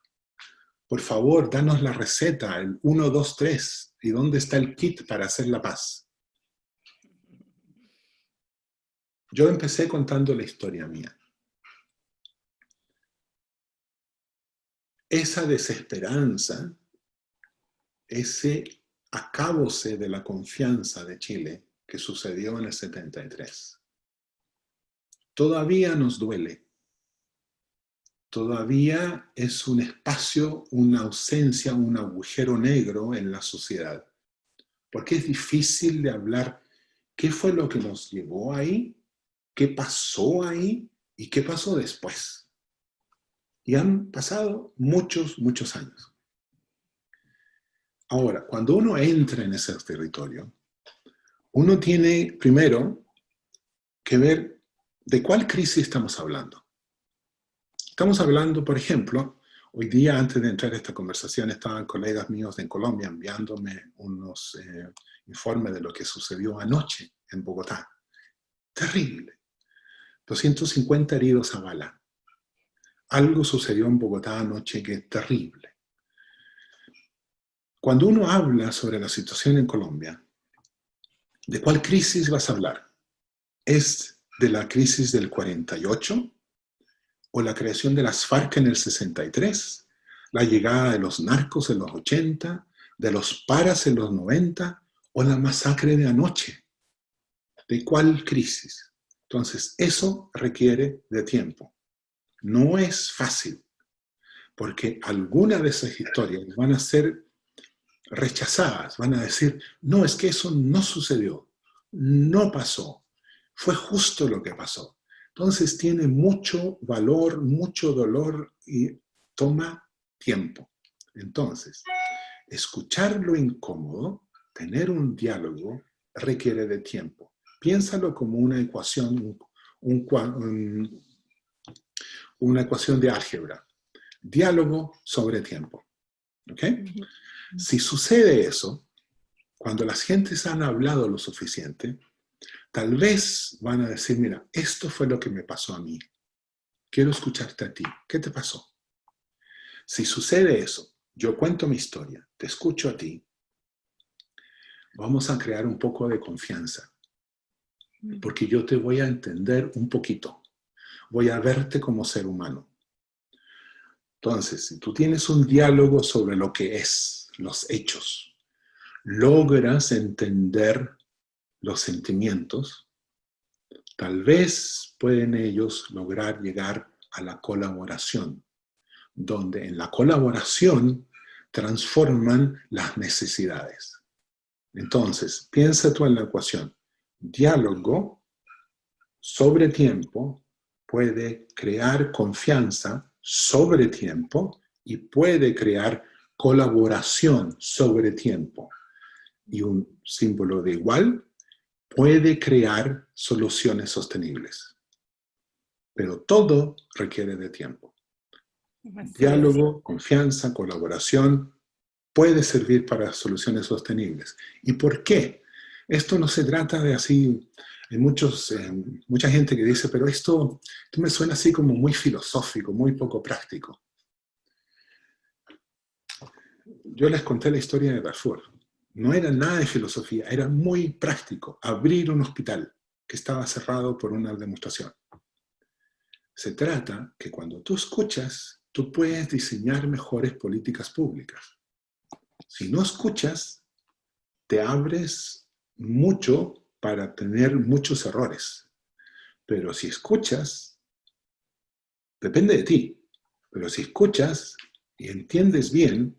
B: por favor, danos la receta, el 1, 2, 3. ¿Y dónde está el kit para hacer la paz? Yo empecé contando la historia mía. Esa desesperanza, ese acábose de la confianza de Chile que sucedió en el 73, todavía nos duele. Todavía es un espacio, una ausencia, un agujero negro en la sociedad. Porque es difícil de hablar qué fue lo que nos llevó ahí, qué pasó ahí y qué pasó después. Y han pasado muchos, muchos años. Ahora, cuando uno entra en ese territorio, uno tiene primero que ver de cuál crisis estamos hablando. Estamos hablando, por ejemplo, hoy día antes de entrar a esta conversación estaban colegas míos en Colombia enviándome unos informes de lo que sucedió anoche en Bogotá. Terrible. 250 heridos a bala. Algo sucedió en Bogotá anoche que es terrible. Cuando uno habla sobre la situación en Colombia, ¿de cuál crisis vas a hablar? ¿Es de la crisis del 48? ¿O la creación de las FARC en el 63? ¿La llegada de los narcos en los 80? ¿De los paras en los 90? ¿O la masacre de anoche? ¿De cuál crisis? Entonces, eso requiere de tiempo. No es fácil, porque algunas de esas historias van a ser rechazadas, van a decir, no, es que eso no sucedió, no pasó, fue justo lo que pasó. Entonces tiene mucho valor, mucho dolor y toma tiempo. Entonces, escuchar lo incómodo, tener un diálogo, requiere de tiempo. Piénsalo como una ecuación, una ecuación de álgebra. Diálogo sobre tiempo. ¿Ok? Si sucede eso, cuando las gentes han hablado lo suficiente, tal vez van a decir, mira, esto fue lo que me pasó a mí. Quiero escucharte a ti. ¿Qué te pasó? Si sucede eso, yo cuento mi historia, te escucho a ti, vamos a crear un poco de confianza. Porque yo te voy a entender un poquito. Voy a verte como ser humano. Entonces, si tú tienes un diálogo sobre lo que es, los hechos, logras entender los sentimientos, tal vez pueden ellos lograr llegar a la colaboración, donde en la colaboración transforman las necesidades. Entonces, piensa tú en la ecuación. Diálogo sobre tiempo puede crear confianza sobre tiempo y puede crear colaboración sobre tiempo. Y un símbolo de igual puede crear soluciones sostenibles. Pero todo requiere de tiempo. Diálogo, confianza, colaboración puede servir para soluciones sostenibles. ¿Y por qué? Esto no se trata de así. Hay mucha gente que dice, pero esto me suena así como muy filosófico, muy poco práctico. Yo les conté la historia de Darfur. No era nada de filosofía, era muy práctico. Abrir un hospital que estaba cerrado por una demostración. Se trata que cuando tú escuchas, tú puedes diseñar mejores políticas públicas. Si no escuchas, te abres mucho para tener muchos errores. Pero si escuchas, depende de ti. Pero si escuchas y entiendes bien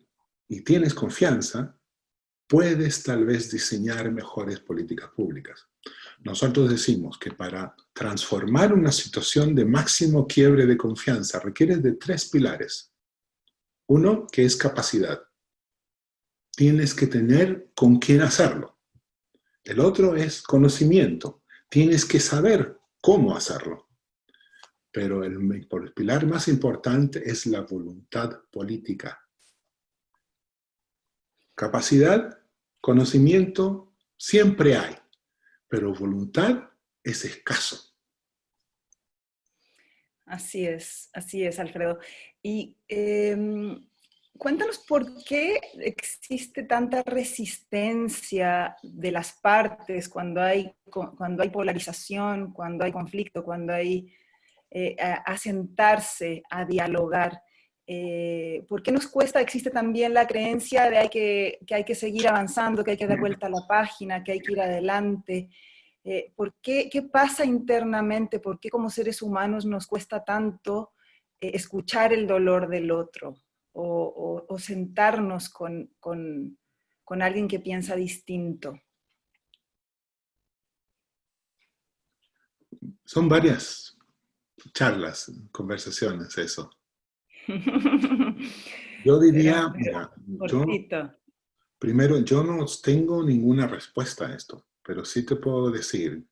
B: y tienes confianza, puedes tal vez diseñar mejores políticas públicas. Nosotros decimos que para transformar una situación de máximo quiebre de confianza requiere de 3 pilares. Uno, que es capacidad. Tienes que tener con quién hacerlo. El otro es conocimiento. Tienes que saber cómo hacerlo. Pero el pilar más importante es la voluntad política. Capacidad, conocimiento, siempre hay. Pero voluntad es escaso.
A: así es, Alfredo. Y cuéntanos por qué existe tanta resistencia de las partes cuando hay polarización, cuando hay conflicto, cuando hay a sentarse, a dialogar. ¿Por qué nos cuesta? Existe también la creencia de que hay que seguir avanzando, que hay que dar vuelta a la página, que hay que ir adelante. ¿Por qué, qué pasa internamente? ¿Por qué como seres humanos nos cuesta tanto escuchar el dolor del otro o sentarnos con alguien que piensa distinto?
B: Son varias charlas, conversaciones, eso. Yo
A: Pero,
B: diría, mira, yo
A: cortito.
B: primero, yo no tengo ninguna respuesta a esto, pero sí te puedo decir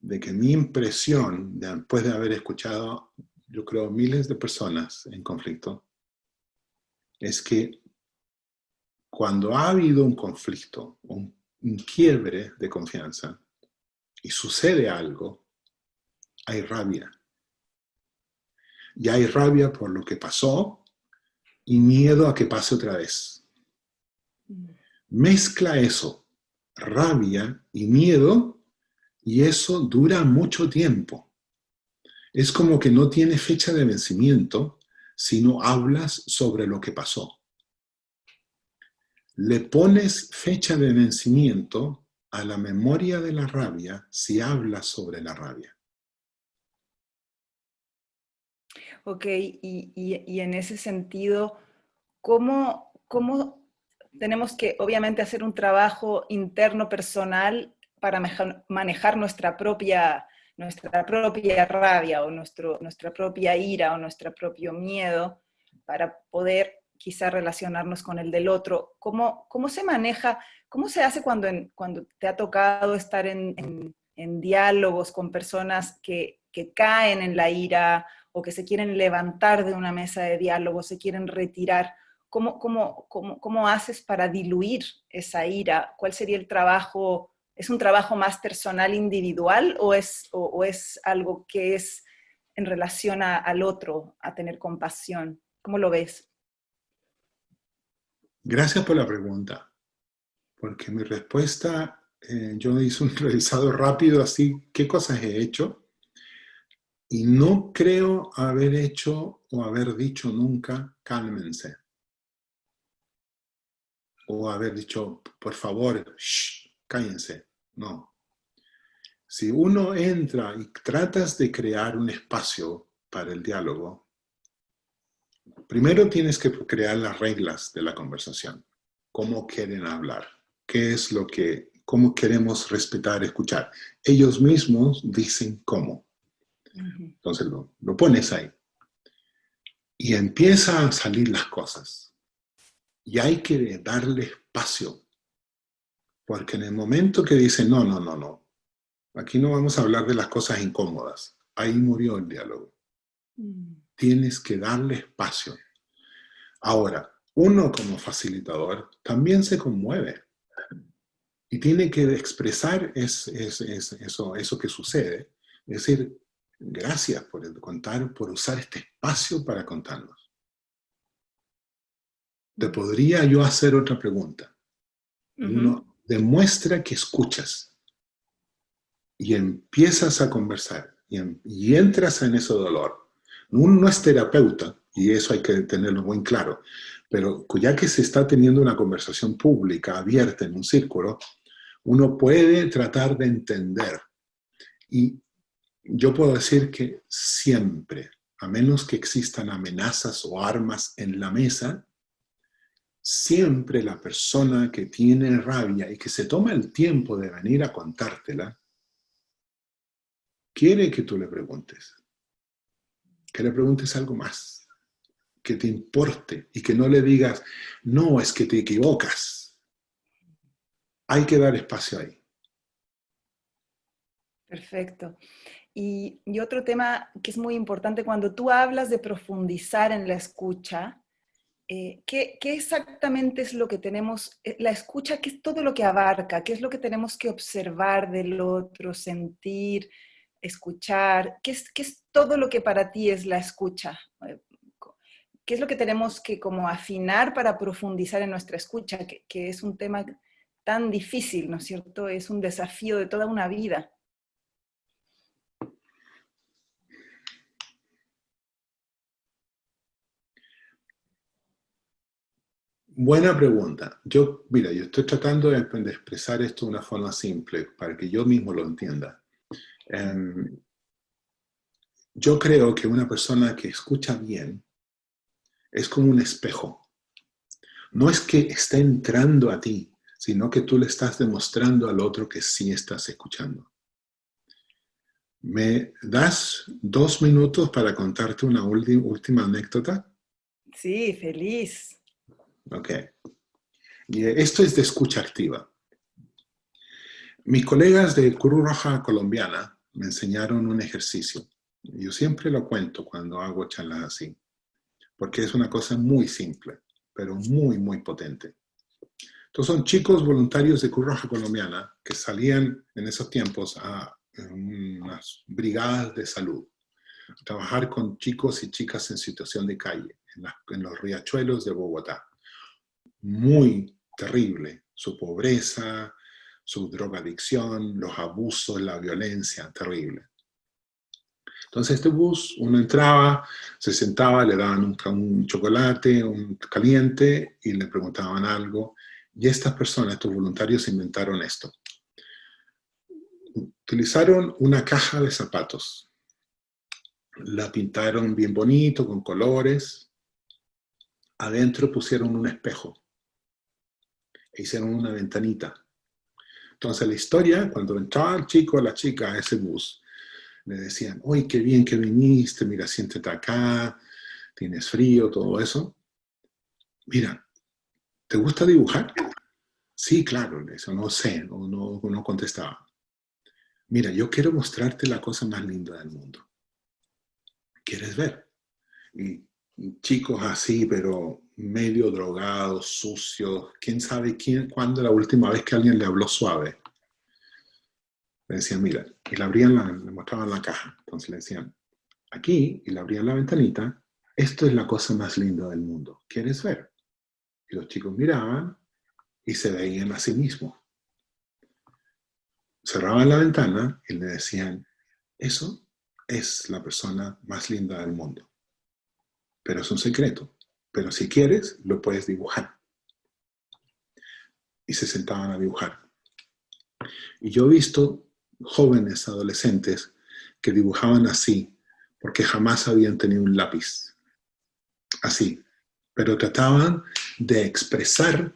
B: de que mi impresión, después de haber escuchado, yo creo, miles de personas en conflicto, es que cuando ha habido un conflicto, un quiebre de confianza, y sucede algo, hay rabia. Y hay rabia por lo que pasó y miedo a que pase otra vez. Mezcla eso, rabia y miedo, y eso dura mucho tiempo. Es como que no tiene fecha de vencimiento si no hablas sobre lo que pasó. Le pones fecha de vencimiento a la memoria de la rabia si hablas sobre la rabia.
A: Ok, y en ese sentido, ¿cómo tenemos que obviamente hacer un trabajo interno personal para manejar nuestra propia rabia o nuestra propia ira o nuestro propio miedo para poder quizá relacionarnos con el del otro? ¿Cómo se maneja, cómo se hace cuando te ha tocado estar en diálogos con personas que caen en la ira o que se quieren levantar de una mesa de diálogo, se quieren retirar? ¿Cómo haces para diluir esa ira? ¿Cuál sería el trabajo? ¿Es un trabajo más personal, individual, o es algo que es en relación al otro, a tener compasión? ¿Cómo lo ves?
B: Gracias por la pregunta, porque mi respuesta, yo hice un revisado rápido así, ¿qué cosas he hecho? Y no creo haber hecho o haber dicho nunca, cálmense. O haber dicho, por favor, shh, cállense. No. Si uno entra y tratas de crear un espacio para el diálogo, primero tienes que crear las reglas de la conversación. ¿Cómo quieren hablar? ¿Qué es lo que, cómo queremos respetar, escuchar? Ellos mismos dicen cómo. Entonces lo pones ahí. Y empiezan a salir las cosas. Y hay que darle espacio. Porque en el momento que dicen, no, no, no, no, aquí no vamos a hablar de las cosas incómodas. Ahí murió el diálogo. Tienes que darle espacio. Ahora, uno como facilitador también se conmueve y tiene que expresar eso que sucede. Es decir, gracias por contar, por usar este espacio para contarnos. Te podría yo hacer otra pregunta. Uno demuestra que escuchas y empiezas a conversar y entras en ese dolor. Uno no es terapeuta, y eso hay que tenerlo muy claro, pero ya que se está teniendo una conversación pública, abierta en un círculo, uno puede tratar de entender. Y yo puedo decir que siempre, a menos que existan amenazas o armas en la mesa, siempre la persona que tiene rabia y que se toma el tiempo de venir a contártela, quiere que tú le preguntes. Que le preguntes algo más, que te importe y que no le digas, no, es que te equivocas. Hay que dar espacio ahí.
A: Perfecto. Y otro tema que es muy importante, cuando tú hablas de profundizar en la escucha, ¿qué exactamente es lo que tenemos, la escucha, qué es todo lo que abarca, qué es lo que tenemos que observar del otro, sentir? escuchar? Qué es todo lo que para ti es la escucha? ¿Qué es lo que tenemos que como afinar para profundizar en nuestra escucha? Que es un tema tan difícil, ¿no es cierto? Es un desafío de toda una vida.
B: Buena pregunta. Mira, yo estoy tratando de expresar esto de una forma simple para que yo mismo lo entienda. Yo creo que una persona que escucha bien es como un espejo. No es que esté entrando a ti, sino que tú le estás demostrando al otro que sí estás escuchando. ¿Me das 2 minutos para contarte una última anécdota?
A: Sí, feliz.
B: Ok. Y esto es de escucha activa. Mis colegas de Cruz Roja Colombiana me enseñaron un ejercicio. Yo siempre lo cuento cuando hago charlas así, porque es una cosa muy simple, pero muy, muy potente. Entonces son chicos voluntarios de Cruz Roja Colombiana que salían en esos tiempos a unas brigadas de salud, a trabajar con chicos y chicas en situación de calle, en los riachuelos de Bogotá. Muy terrible su pobreza, su drogadicción, los abusos, la violencia, terrible. Entonces este bus, uno entraba, se sentaba, le daban un chocolate, un caliente y le preguntaban algo. Y estas personas, estos voluntarios, inventaron esto. Utilizaron una caja de zapatos. La pintaron bien bonito, con colores. Adentro pusieron un espejo. E hicieron una ventanita. Entonces la historia, cuando entraba el chico o la chica a ese bus, le decían, ¡oye, qué bien que viniste! Mira, siéntate acá, tienes frío, todo eso. Mira, ¿te gusta dibujar? Sí, claro, eso no sé, no contestaba. Mira, yo quiero mostrarte la cosa más linda del mundo. ¿Quieres ver? Y chicos así, pero medio drogados, sucios, quién sabe cuándo la última vez que alguien le habló suave. Le decían, mira, y le mostraban la caja. Entonces le decían, aquí, y le abrían la ventanita, esto es la cosa más linda del mundo. ¿Quieres ver? Y los chicos miraban y se veían a sí mismos. Cerraban la ventana y le decían, eso es la persona más linda del mundo. Pero es un secreto. Pero si quieres, lo puedes dibujar. Y se sentaban a dibujar. Y yo he visto jóvenes, adolescentes, que dibujaban así, porque jamás habían tenido un lápiz. Así. Pero trataban de expresar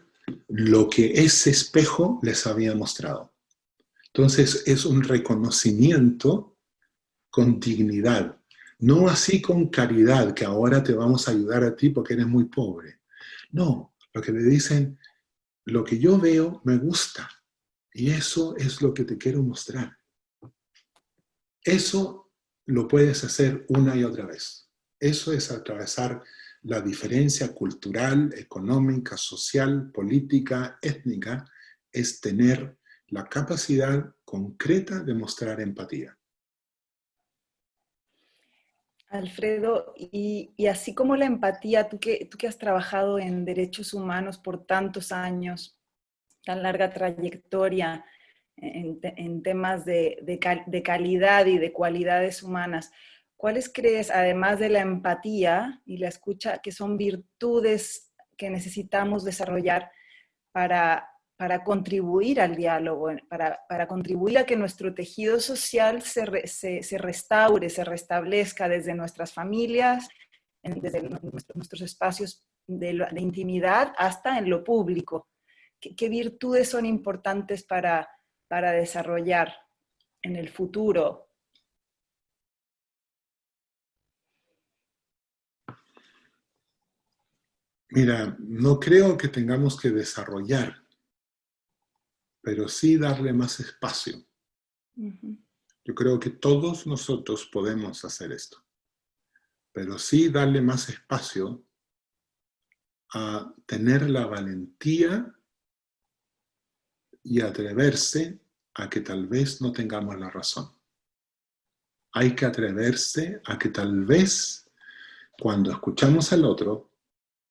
B: lo que ese espejo les había mostrado. Entonces es un reconocimiento con dignidad, no así con caridad, que ahora te vamos a ayudar a ti porque eres muy pobre. No, lo que le dicen, lo que yo veo me gusta y eso es lo que te quiero mostrar. Eso lo puedes hacer una y otra vez. Eso es atravesar la diferencia cultural, económica, social, política, étnica, es tener la capacidad concreta de mostrar empatía.
A: Alfredo, y así como la empatía, tú que has trabajado en derechos humanos por tantos años, tan larga trayectoria en temas de calidad y de cualidades humanas, ¿cuáles crees, además de la empatía y la escucha, que son virtudes que necesitamos desarrollar para contribuir al diálogo, para contribuir a que nuestro tejido social se restaure, se restablezca desde nuestras familias, desde nuestros espacios de intimidad hasta en lo público? ¿Qué virtudes son importantes para desarrollar en el futuro?
B: Mira, no creo que tengamos que desarrollar, pero sí darle más espacio. Yo creo que todos nosotros podemos hacer esto, pero sí darle más espacio a tener la valentía y atreverse a que tal vez no tengamos la razón. hay que atreverse a que tal vez cuando escuchamos al otro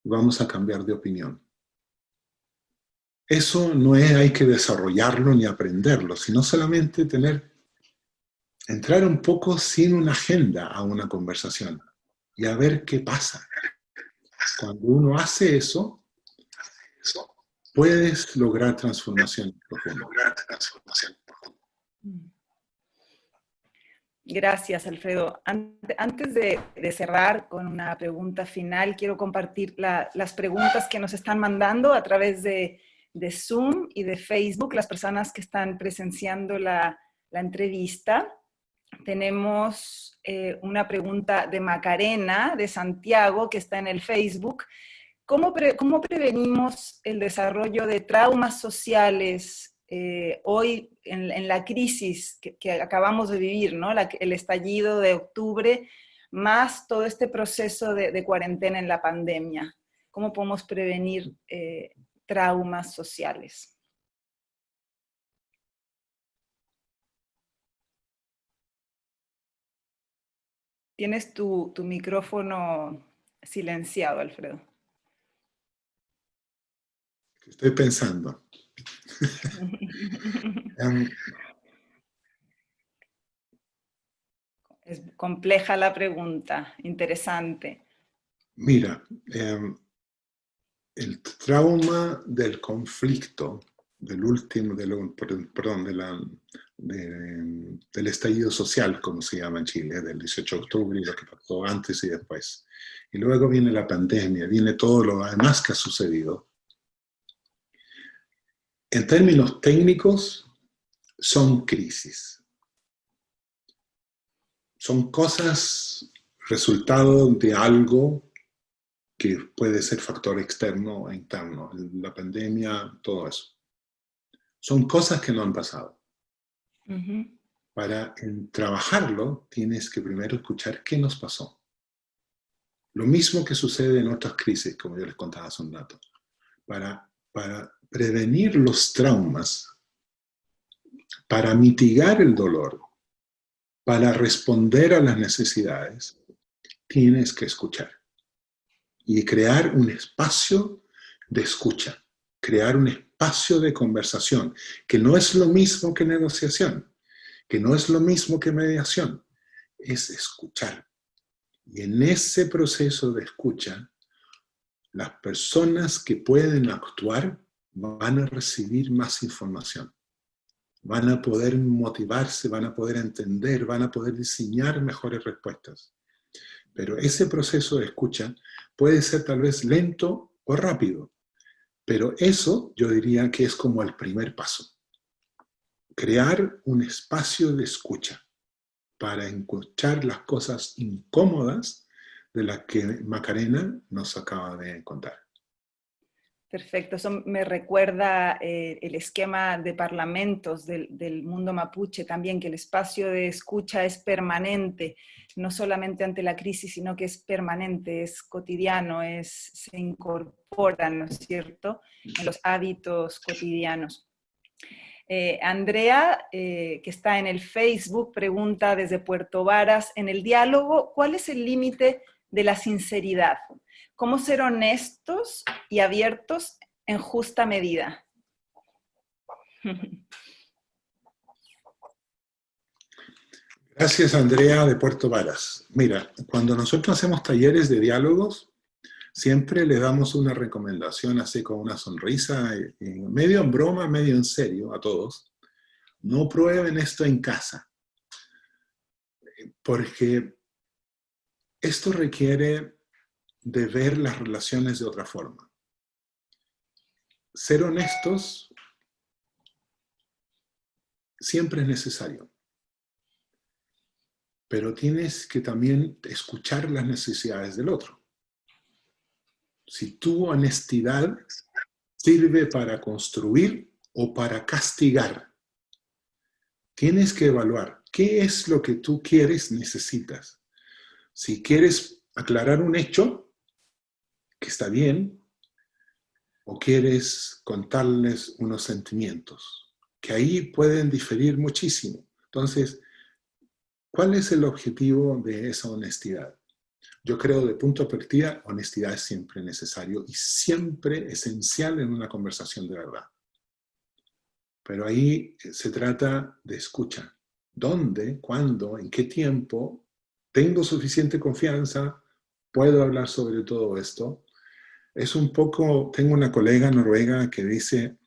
B: vamos a cambiar de opinión. Eso no es hay que desarrollarlo ni aprenderlo, sino solamente entrar un poco sin una agenda a una conversación y a ver qué pasa. Cuando uno hace eso, puedes lograr transformación profunda.
A: Gracias, Alfredo. Antes de cerrar con una pregunta final, quiero compartir las preguntas que nos están mandando a través de Zoom y de Facebook, las personas que están presenciando la entrevista. Tenemos una pregunta de Macarena, de Santiago, que está en el Facebook. ¿Cómo prevenimos el desarrollo de traumas sociales hoy en la crisis que acabamos de vivir, ¿no? El estallido de octubre, más todo este proceso de cuarentena en la pandemia? ¿Cómo podemos prevenir traumas sociales? Tienes tu micrófono silenciado, Alfredo.
B: Estoy pensando.
A: Es compleja la pregunta, interesante.
B: Mira, el trauma del conflicto, del estallido social, como se llama en Chile, del 18 de octubre y lo que pasó antes y después. Y luego viene la pandemia, viene todo lo demás que ha sucedido. En términos técnicos, son crisis. Son cosas resultado de algo que puede ser factor externo o interno, la pandemia, todo eso. Son cosas que no han pasado. Para trabajarlo, tienes que primero escuchar qué nos pasó. Lo mismo que sucede en otras crisis, como yo les contaba hace un rato. Para prevenir los traumas, para mitigar el dolor, para responder a las necesidades, tienes que escuchar. Y crear un espacio de escucha, crear un espacio de conversación, que no es lo mismo que negociación, que no es lo mismo que mediación, es escuchar. Y en ese proceso de escucha, las personas que pueden actuar van a recibir más información, van a poder motivarse, van a poder entender, van a poder diseñar mejores respuestas. Pero ese proceso de escucha puede ser tal vez lento o rápido, pero eso yo diría que es como el primer paso. Crear un espacio de escucha para escuchar las cosas incómodas de las que Macarena nos acaba de contar.
A: Perfecto, eso me recuerda el esquema de parlamentos del mundo mapuche también, que el espacio de escucha es permanente, no solamente ante la crisis, sino que es permanente, es cotidiano, se incorpora, ¿no es cierto?, en los hábitos cotidianos. Andrea, que está en el Facebook, pregunta desde Puerto Varas, en el diálogo, ¿cuál es el límite de la sinceridad? ¿Cómo ser honestos y abiertos en justa medida?
B: Gracias, Andrea, de Puerto Varas. Mira, cuando nosotros hacemos talleres de diálogos, siempre le damos una recomendación así con una sonrisa, medio en broma, medio en serio a todos. No prueben esto en casa, porque esto requiere de ver las relaciones de otra forma. Ser honestos siempre es necesario, pero tienes que también escuchar las necesidades del otro. Si tu honestidad sirve para construir o para castigar, tienes que evaluar qué es lo que tú quieres, necesitas. Si quieres aclarar un hecho, que está bien, o quieres contarles unos sentimientos, que ahí pueden diferir muchísimo. Entonces, ¿Cuál es el objetivo de esa honestidad? Yo creo, de punto de partida, honestidad es siempre necesario y siempre esencial en una conversación de verdad. Pero ahí se trata de escucha. ¿Dónde? ¿Cuándo? ¿En qué tiempo? ¿Tengo suficiente confianza? ¿Puedo hablar sobre todo esto? Es un poco, tengo una colega noruega que dice,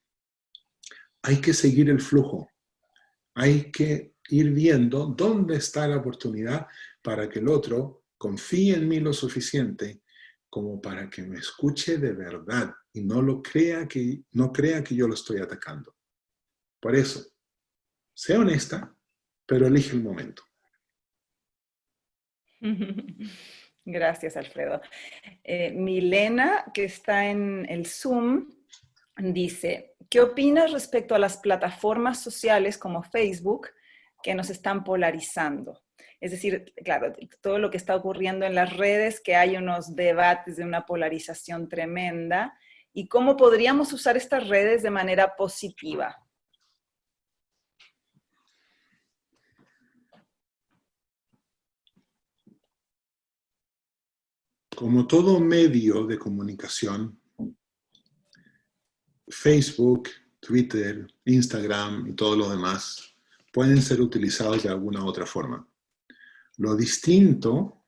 B: hay que seguir el flujo. Hay que ir viendo dónde está la oportunidad para que el otro confíe en mí lo suficiente como para que me escuche de verdad y no crea que yo lo estoy atacando. Por eso, sé honesta, pero elige el momento.
A: Gracias, Alfredo. Milena, que está en el Zoom, dice, ¿qué opinas respecto a las plataformas sociales como Facebook que nos están polarizando? Es decir, claro, todo lo que está ocurriendo en las redes, que hay unos debates de una polarización tremenda, y cómo podríamos usar estas redes de manera positiva.
B: Como todo medio de comunicación, Facebook, Twitter, Instagram y todo lo demás pueden ser utilizados de alguna otra forma. Lo distinto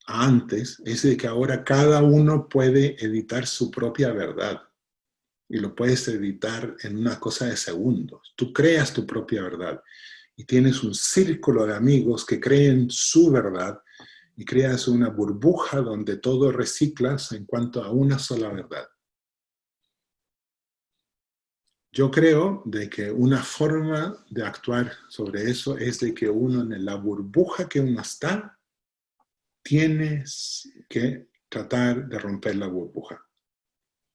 B: a antes es de que ahora cada uno puede editar su propia verdad y lo puedes editar en una cosa de segundos. Tú creas tu propia verdad y tienes un círculo de amigos que creen su verdad y creas una burbuja donde todo reciclas en cuanto a una sola verdad. Yo creo de que una forma de actuar sobre eso es de que uno en la burbuja que uno está, tienes que tratar de romper la burbuja.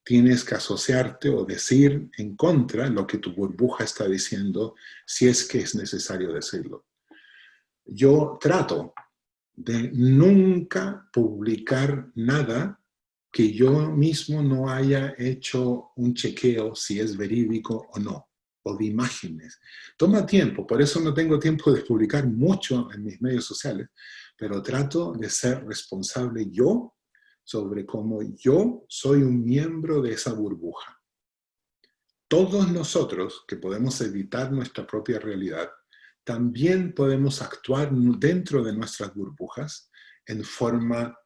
B: Tienes que asociarte o decir en contra lo que tu burbuja está diciendo, si es que es necesario decirlo. Yo trato de nunca publicar nada que yo mismo no haya hecho un chequeo si es verídico o no, o de imágenes. Toma tiempo, por eso no tengo tiempo de publicar mucho en mis medios sociales, pero trato de ser responsable yo sobre cómo yo soy un miembro de esa burbuja. Todos nosotros que podemos editar nuestra propia realidad, también podemos actuar dentro de nuestras burbujas en forma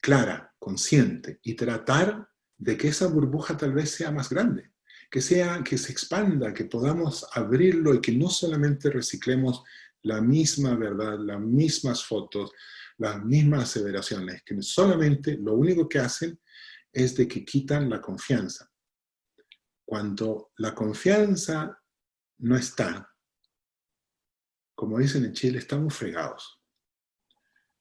B: clara, consciente, y tratar de que esa burbuja tal vez sea más grande, que se expanda, que podamos abrirlo y que no solamente reciclemos la misma verdad, las mismas fotos, las mismas aseveraciones, que solamente lo único que hacen es de que quitan la confianza. Cuando la confianza no está, como dicen en Chile, estamos fregados.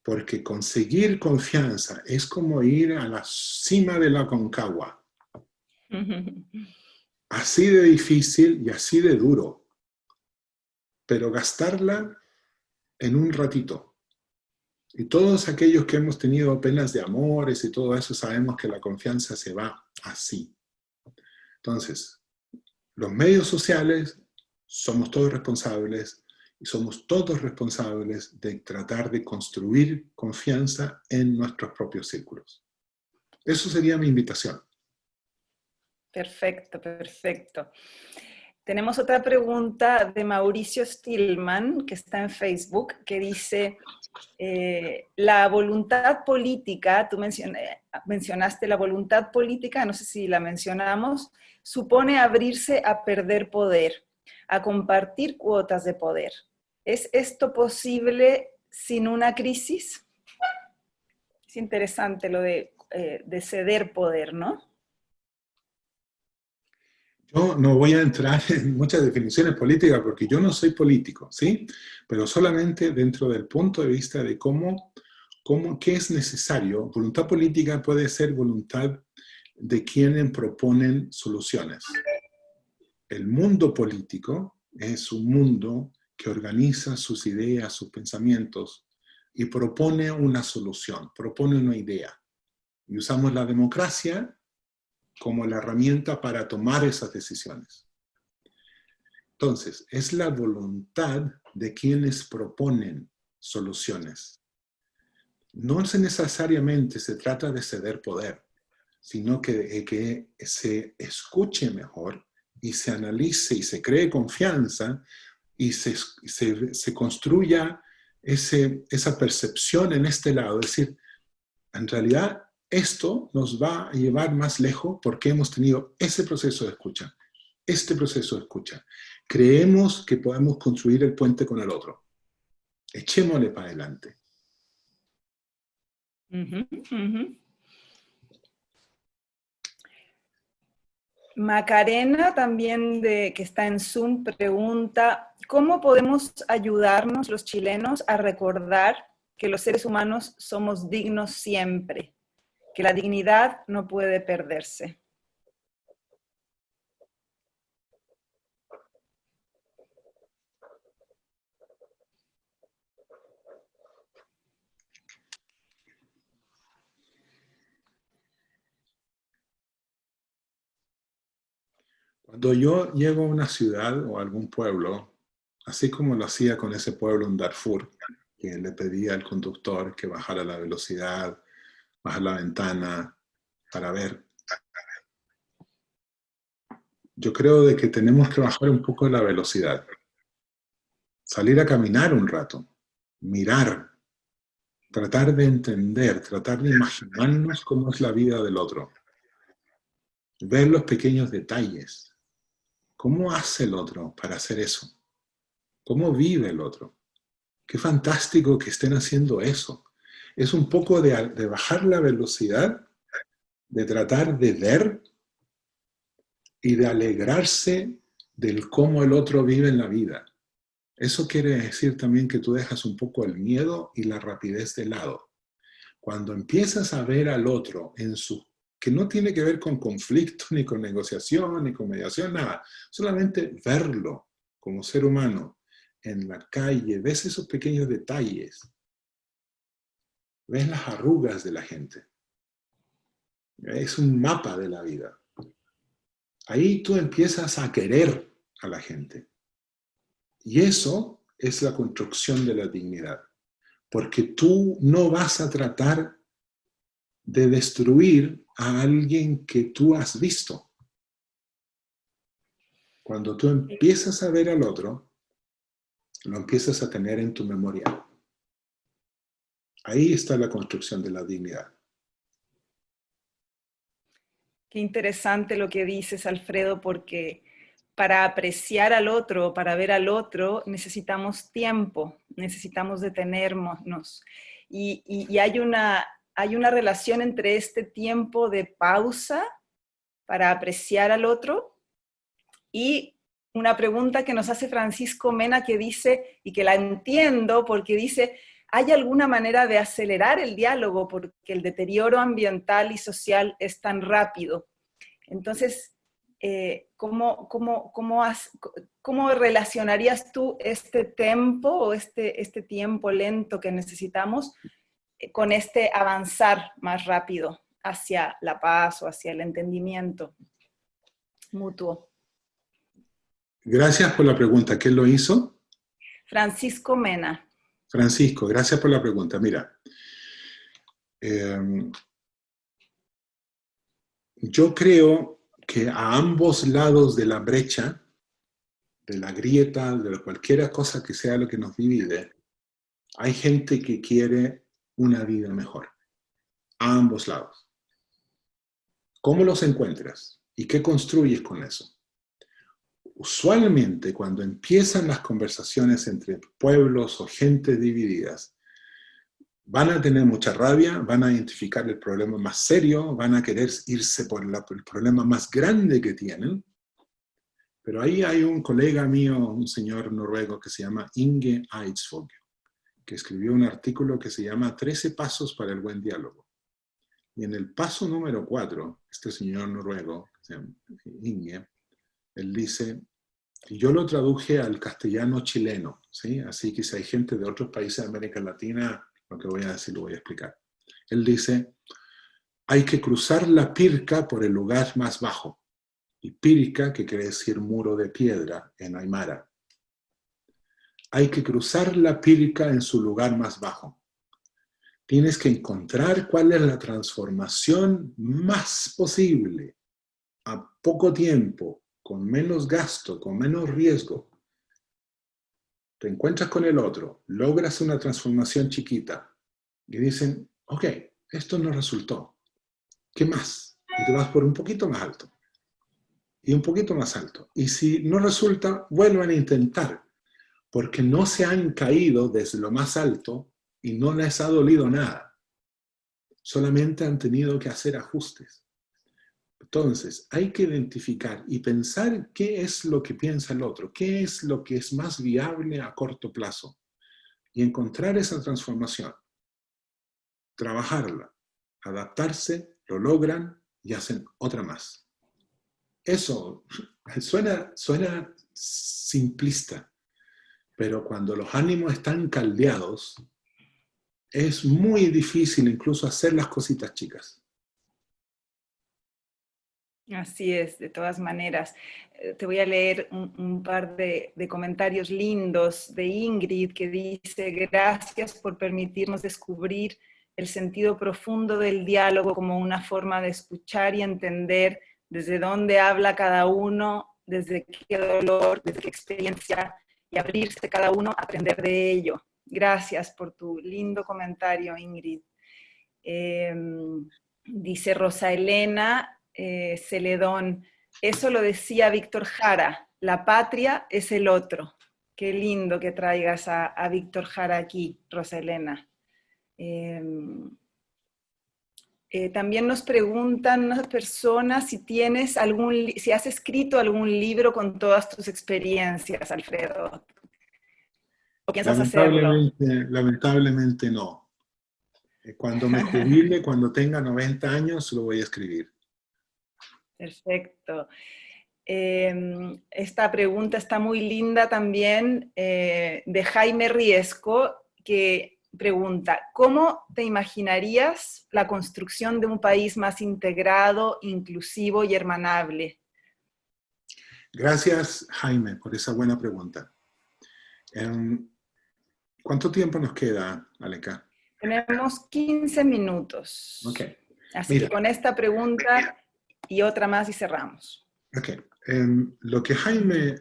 B: Porque conseguir confianza es como ir a la cima de la Aconcagua. Así de difícil y así de duro. Pero gastarla en un ratito. Y todos aquellos que hemos tenido penas de amores y todo eso sabemos que la confianza se va así. Entonces, los medios sociales somos todos responsables y somos todos responsables de tratar de construir confianza en nuestros propios círculos. Eso sería mi invitación.
A: Perfecto, perfecto. Tenemos otra pregunta de Mauricio Stillman, que está en Facebook, que dice, la voluntad política, tú mencionaste la voluntad política, no sé si la mencionamos, supone abrirse a perder poder, a compartir cuotas de poder. ¿Es esto posible sin una crisis? Es interesante lo de ceder poder, ¿no?
B: Yo no voy a entrar en muchas definiciones políticas porque yo no soy político, ¿sí? Pero solamente dentro del punto de vista de qué es necesario. Voluntad política puede ser voluntad de quienes proponen soluciones. El mundo político es un mundo que organiza sus ideas, sus pensamientos y propone una solución, propone una idea. Y usamos la democracia como la herramienta para tomar esas decisiones. Entonces, es la voluntad de quienes proponen soluciones. No necesariamente se trata de ceder poder, sino que se escuche mejor y se analice y se cree confianza y se construya esa percepción en este lado. Es decir, en realidad esto nos va a llevar más lejos porque hemos tenido ese proceso de escucha, este proceso de escucha. Creemos que podemos construir el puente con el otro. Echémosle para adelante.
A: Macarena, también que está en Zoom, pregunta, ¿cómo podemos ayudarnos los chilenos a recordar que los seres humanos somos dignos siempre, que la dignidad no puede perderse?
B: Cuando yo llego a una ciudad o a algún pueblo, así como lo hacía con ese pueblo en Darfur, que le pedía al conductor que bajara la velocidad, bajar la ventana para ver. Yo creo de que tenemos que bajar un poco la velocidad. Salir a caminar un rato, mirar, tratar de entender, tratar de imaginarnos cómo es la vida del otro. Ver los pequeños detalles. ¿Cómo hace el otro para hacer eso? ¿Cómo vive el otro? Qué fantástico que estén haciendo eso. Es un poco de bajar la velocidad, de tratar de ver y de alegrarse del cómo el otro vive en la vida. Eso quiere decir también que tú dejas un poco el miedo y la rapidez de lado. Cuando empiezas a ver al otro que no tiene que ver con conflicto, ni con negociación, ni con mediación, nada. Solamente verlo como ser humano en la calle, ves esos pequeños detalles, ves las arrugas de la gente. Es un mapa de la vida. Ahí tú empiezas a querer a la gente. Y eso es la construcción de la dignidad. Porque tú no vas a tratar de destruir a alguien que tú has visto. Cuando tú empiezas a ver al otro, lo empiezas a tener en tu memoria. Ahí está la construcción de la dignidad.
A: Qué interesante lo que dices, Alfredo, porque para apreciar al otro, para ver al otro, necesitamos tiempo, necesitamos detenernos. Y hay una relación entre este tiempo de pausa para apreciar al otro y una pregunta que nos hace Francisco Mena que dice, y que la entiendo porque dice, ¿hay alguna manera de acelerar el diálogo porque el deterioro ambiental y social es tan rápido? Entonces, ¿cómo relacionarías tú este tempo o este tiempo lento que necesitamos con este avanzar más rápido hacia la paz o hacia el entendimiento mutuo?
B: Gracias por la pregunta. ¿Quién lo hizo?
A: Francisco Mena.
B: Francisco, gracias por la pregunta. Mira, yo creo que a ambos lados de la brecha, de la grieta, de cualquier cosa que sea lo que nos divide, hay gente que quiere una vida mejor. A ambos lados. ¿Cómo los encuentras? ¿Y qué construyes con eso? Usualmente, cuando empiezan las conversaciones entre pueblos o gentes divididas, van a tener mucha rabia, van a identificar el problema más serio, van a querer irse por el problema más grande que tienen. Pero ahí hay un colega mío, un señor noruego que se llama Inge Eidsvåg, que escribió un artículo que se llama 13 pasos para el buen diálogo. Y en el paso número 4, este señor noruego, que se llama Inge, él dice, y yo lo traduje al castellano chileno, ¿sí? Así que si hay gente de otros países de América Latina, lo que voy a decir lo voy a explicar. Él dice, hay que cruzar la Pirca por el lugar más bajo. y Pirika, que quiere decir muro de piedra en Aymara. Hay que cruzar la Pirika en su lugar más bajo. Tienes que encontrar cuál es la transformación más posible, a poco tiempo, con menos gasto, con menos riesgo. Te encuentras con el otro, logras una transformación chiquita y dicen, ok, esto no resultó. ¿Qué más? Y te vas por un poquito más alto. Y un poquito más alto. Y si no resulta, vuelvan a intentar. Porque no se han caído desde lo más alto y no les ha dolido nada. Solamente han tenido que hacer ajustes. Entonces, hay que identificar y pensar qué es lo que piensa el otro, qué es lo que es más viable a corto plazo. Y encontrar esa transformación. Trabajarla, adaptarse, lo logran y hacen otra más. Eso suena simplista, pero cuando los ánimos están caldeados, es muy difícil incluso hacer las cositas chicas.
A: Así es, de todas maneras. Te voy a leer un par de comentarios lindos de Ingrid, que dice: gracias por permitirnos descubrir el sentido profundo del diálogo como una forma de escuchar y entender desde dónde habla cada uno, desde qué dolor, desde qué experiencia, y abrirse cada uno a aprender de ello. Gracias por tu lindo comentario, Ingrid. Dice Rosa Elena Celedón, eso lo decía Víctor Jara, la patria es el otro. Qué lindo que traigas a Víctor Jara aquí, Rosa Elena. También nos preguntan unas personas si si has escrito algún libro con todas tus experiencias, Alfredo. ¿O piensas hacerlo?
B: Lamentablemente no. Cuando me jubile, cuando tenga 90 años, lo voy a escribir.
A: Perfecto. Esta pregunta está muy linda también, de Jaime Riesco, que pregunta: ¿cómo te imaginarías la construcción de un país más integrado, inclusivo y hermanable?
B: Gracias, Jaime, por esa buena pregunta. ¿Cuánto tiempo nos queda, Aleca?
A: Tenemos 15 minutos.
B: Okay.
A: Así
B: Mira,
A: que con esta pregunta y otra más y cerramos.
B: Ok. Lo que Jaime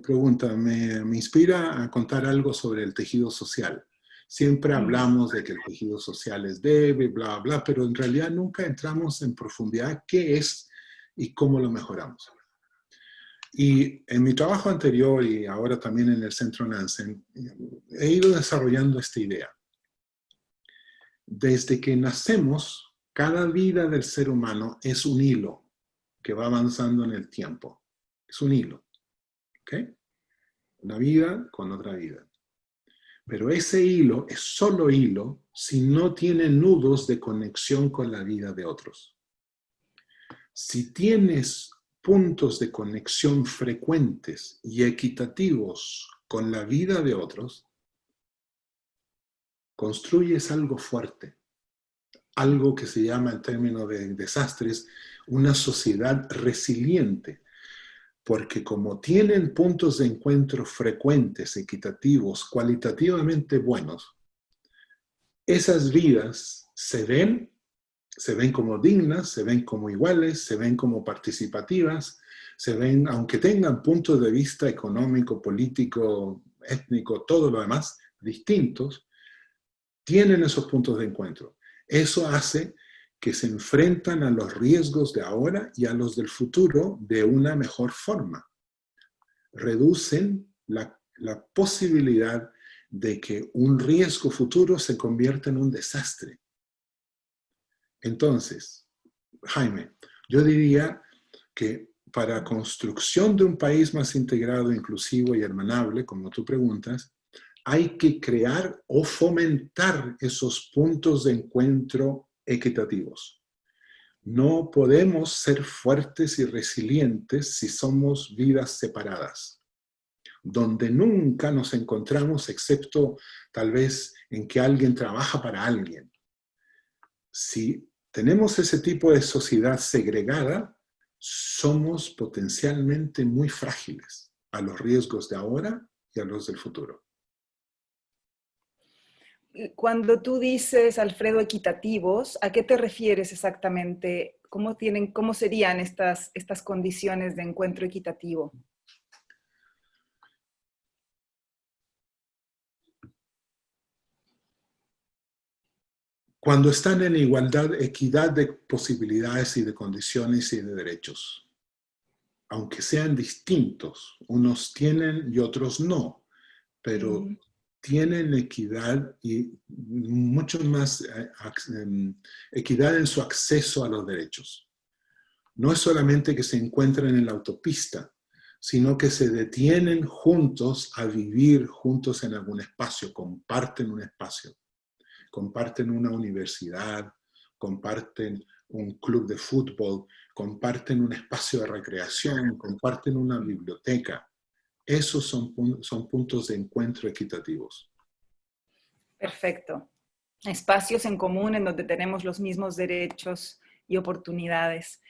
B: pregunta me inspira a contar algo sobre el tejido social. Siempre hablamos de que el tejido social es débil, bla, bla, pero en realidad nunca entramos en profundidad qué es y cómo lo mejoramos. Y en mi trabajo anterior y ahora también en el Centro Nansen, he ido desarrollando esta idea. Desde que nacemos, cada vida del ser humano es un hilo que va avanzando en el tiempo. Es un hilo. ¿Ok? Una vida con otra vida. Pero ese hilo es solo hilo si no tiene nudos de conexión con la vida de otros. Si tienes puntos de conexión frecuentes y equitativos con la vida de otros, construyes algo fuerte, algo que se llama en términos de desastres una sociedad resiliente, porque como tienen puntos de encuentro frecuentes, equitativos, cualitativamente buenos, esas vidas se ven como dignas, se ven como iguales, se ven como participativas, se ven, aunque tengan puntos de vista económico, político, étnico, todo lo demás, distintos, tienen esos puntos de encuentro. Eso hace que se enfrentan a los riesgos de ahora y a los del futuro de una mejor forma. Reducen la posibilidad de que un riesgo futuro se convierta en un desastre. Entonces, Jaime, yo diría que para construcción de un país más integrado, inclusivo y hermanable, como tú preguntas, hay que crear o fomentar esos puntos de encuentro equitativos. No podemos ser fuertes y resilientes si somos vidas separadas, donde nunca nos encontramos excepto tal vez en que alguien trabaja para alguien. Si tenemos ese tipo de sociedad segregada, somos potencialmente muy frágiles a los riesgos de ahora y a los del futuro.
A: Cuando tú dices, Alfredo, equitativos, ¿a qué te refieres exactamente? ¿Cómo serían estas condiciones de encuentro equitativo?
B: Cuando están en igualdad, equidad de posibilidades y de condiciones y de derechos. Aunque sean distintos, unos tienen y otros no, pero tienen equidad y mucho más equidad en su acceso a los derechos. No es solamente que se encuentran en la autopista, sino que se detienen juntos a vivir juntos en algún espacio, comparten un espacio, comparten una universidad, comparten un club de fútbol, comparten un espacio de recreación, comparten una biblioteca. Esos son puntos de encuentro equitativos.
A: Perfecto. Espacios en común en donde tenemos los mismos derechos y oportunidades.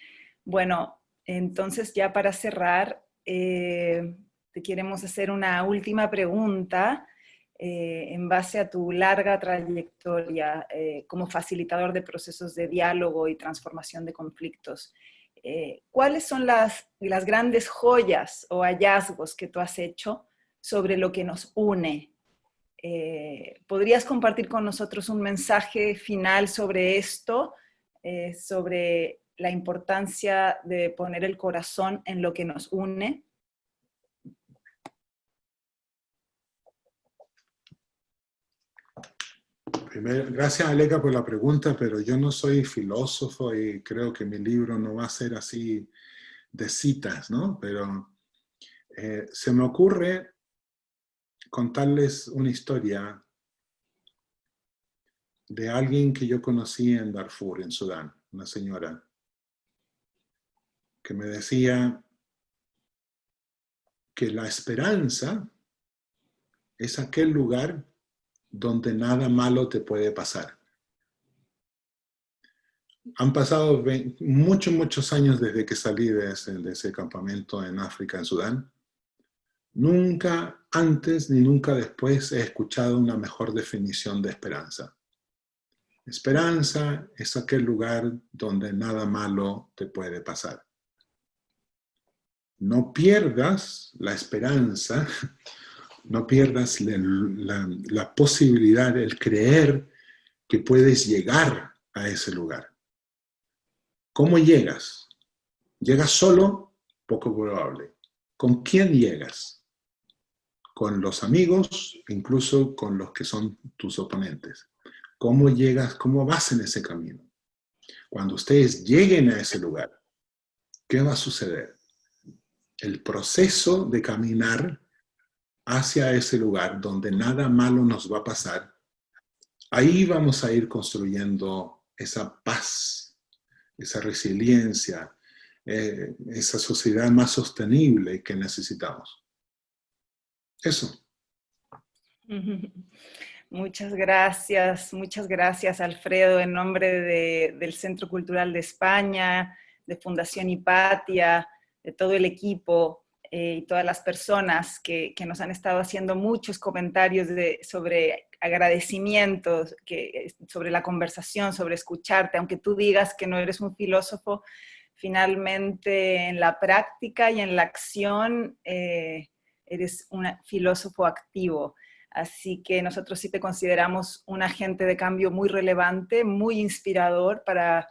A: Bueno, entonces ya para cerrar, te queremos hacer una última pregunta en base a tu larga trayectoria como facilitador de procesos de diálogo y transformación de conflictos. ¿Cuáles son las grandes joyas o hallazgos que tú has hecho sobre lo que nos une? ¿Podrías compartir con nosotros un mensaje final sobre esto, sobre la importancia de poner el corazón en lo que nos une?
B: Primero, gracias, Aleca, por la pregunta, pero yo no soy filósofo y creo que mi libro no va a ser así de citas, ¿no? Pero se me ocurre contarles una historia de alguien que yo conocí en Darfur, en Sudán, una señora que me decía que la esperanza es aquel lugar donde nada malo te puede pasar. Han pasado muchos años desde que salí de ese campamento en África, en Sudán. Nunca antes ni nunca después he escuchado una mejor definición de esperanza. Esperanza es aquel lugar donde nada malo te puede pasar. No pierdas la esperanza, no pierdas la posibilidad, el creer que puedes llegar a ese lugar. ¿Cómo llegas? ¿Llegas solo? Poco probable. ¿Con quién llegas? Con los amigos, incluso con los que son tus oponentes. ¿Cómo llegas? ¿Cómo vas en ese camino? Cuando ustedes lleguen a ese lugar, ¿qué va a suceder? El proceso de caminar hacia ese lugar donde nada malo nos va a pasar, ahí vamos a ir construyendo esa paz, esa resiliencia, esa sociedad más sostenible que necesitamos. Eso.
A: Muchas gracias, Alfredo, en nombre del Centro Cultural de España, de Fundación Hipatia, de todo el equipo y todas las personas que nos han estado haciendo muchos comentarios sobre agradecimientos, sobre la conversación, sobre escucharte, aunque tú digas que no eres un filósofo, finalmente en la práctica y en la acción eres un filósofo activo. Así que nosotros sí te consideramos un agente de cambio muy relevante, muy inspirador para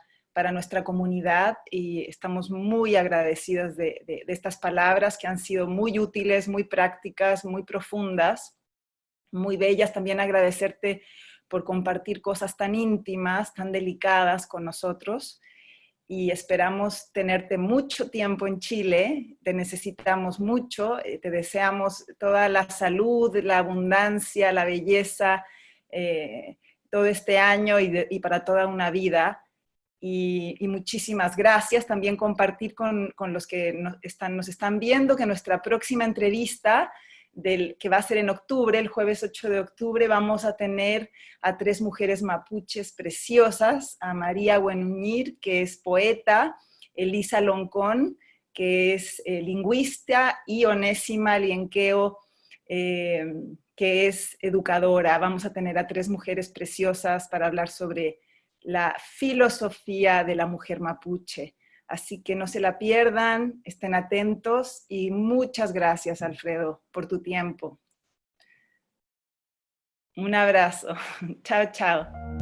A: nuestra comunidad y estamos muy agradecidas de estas palabras que han sido muy útiles, muy prácticas, muy profundas, muy bellas. También agradecerte por compartir cosas tan íntimas, tan delicadas con nosotros. Y esperamos tenerte mucho tiempo en Chile, te necesitamos mucho, te deseamos toda la salud, la abundancia, la belleza, todo este año y para toda una vida. Y muchísimas gracias. También compartir con los que nos están viendo que nuestra próxima entrevista, que va a ser en octubre, el jueves 8 de octubre, vamos a tener a 3 mujeres mapuches preciosas, a María Buenuñir, que es poeta, Elisa Loncón, que es lingüista, y Onésima Lienqueo, que es educadora. Vamos a tener a 3 mujeres preciosas para hablar sobre la filosofía de la mujer mapuche. Así que no se la pierdan, estén atentos y muchas gracias, Alfredo, por tu tiempo. Un abrazo. Chao, chao.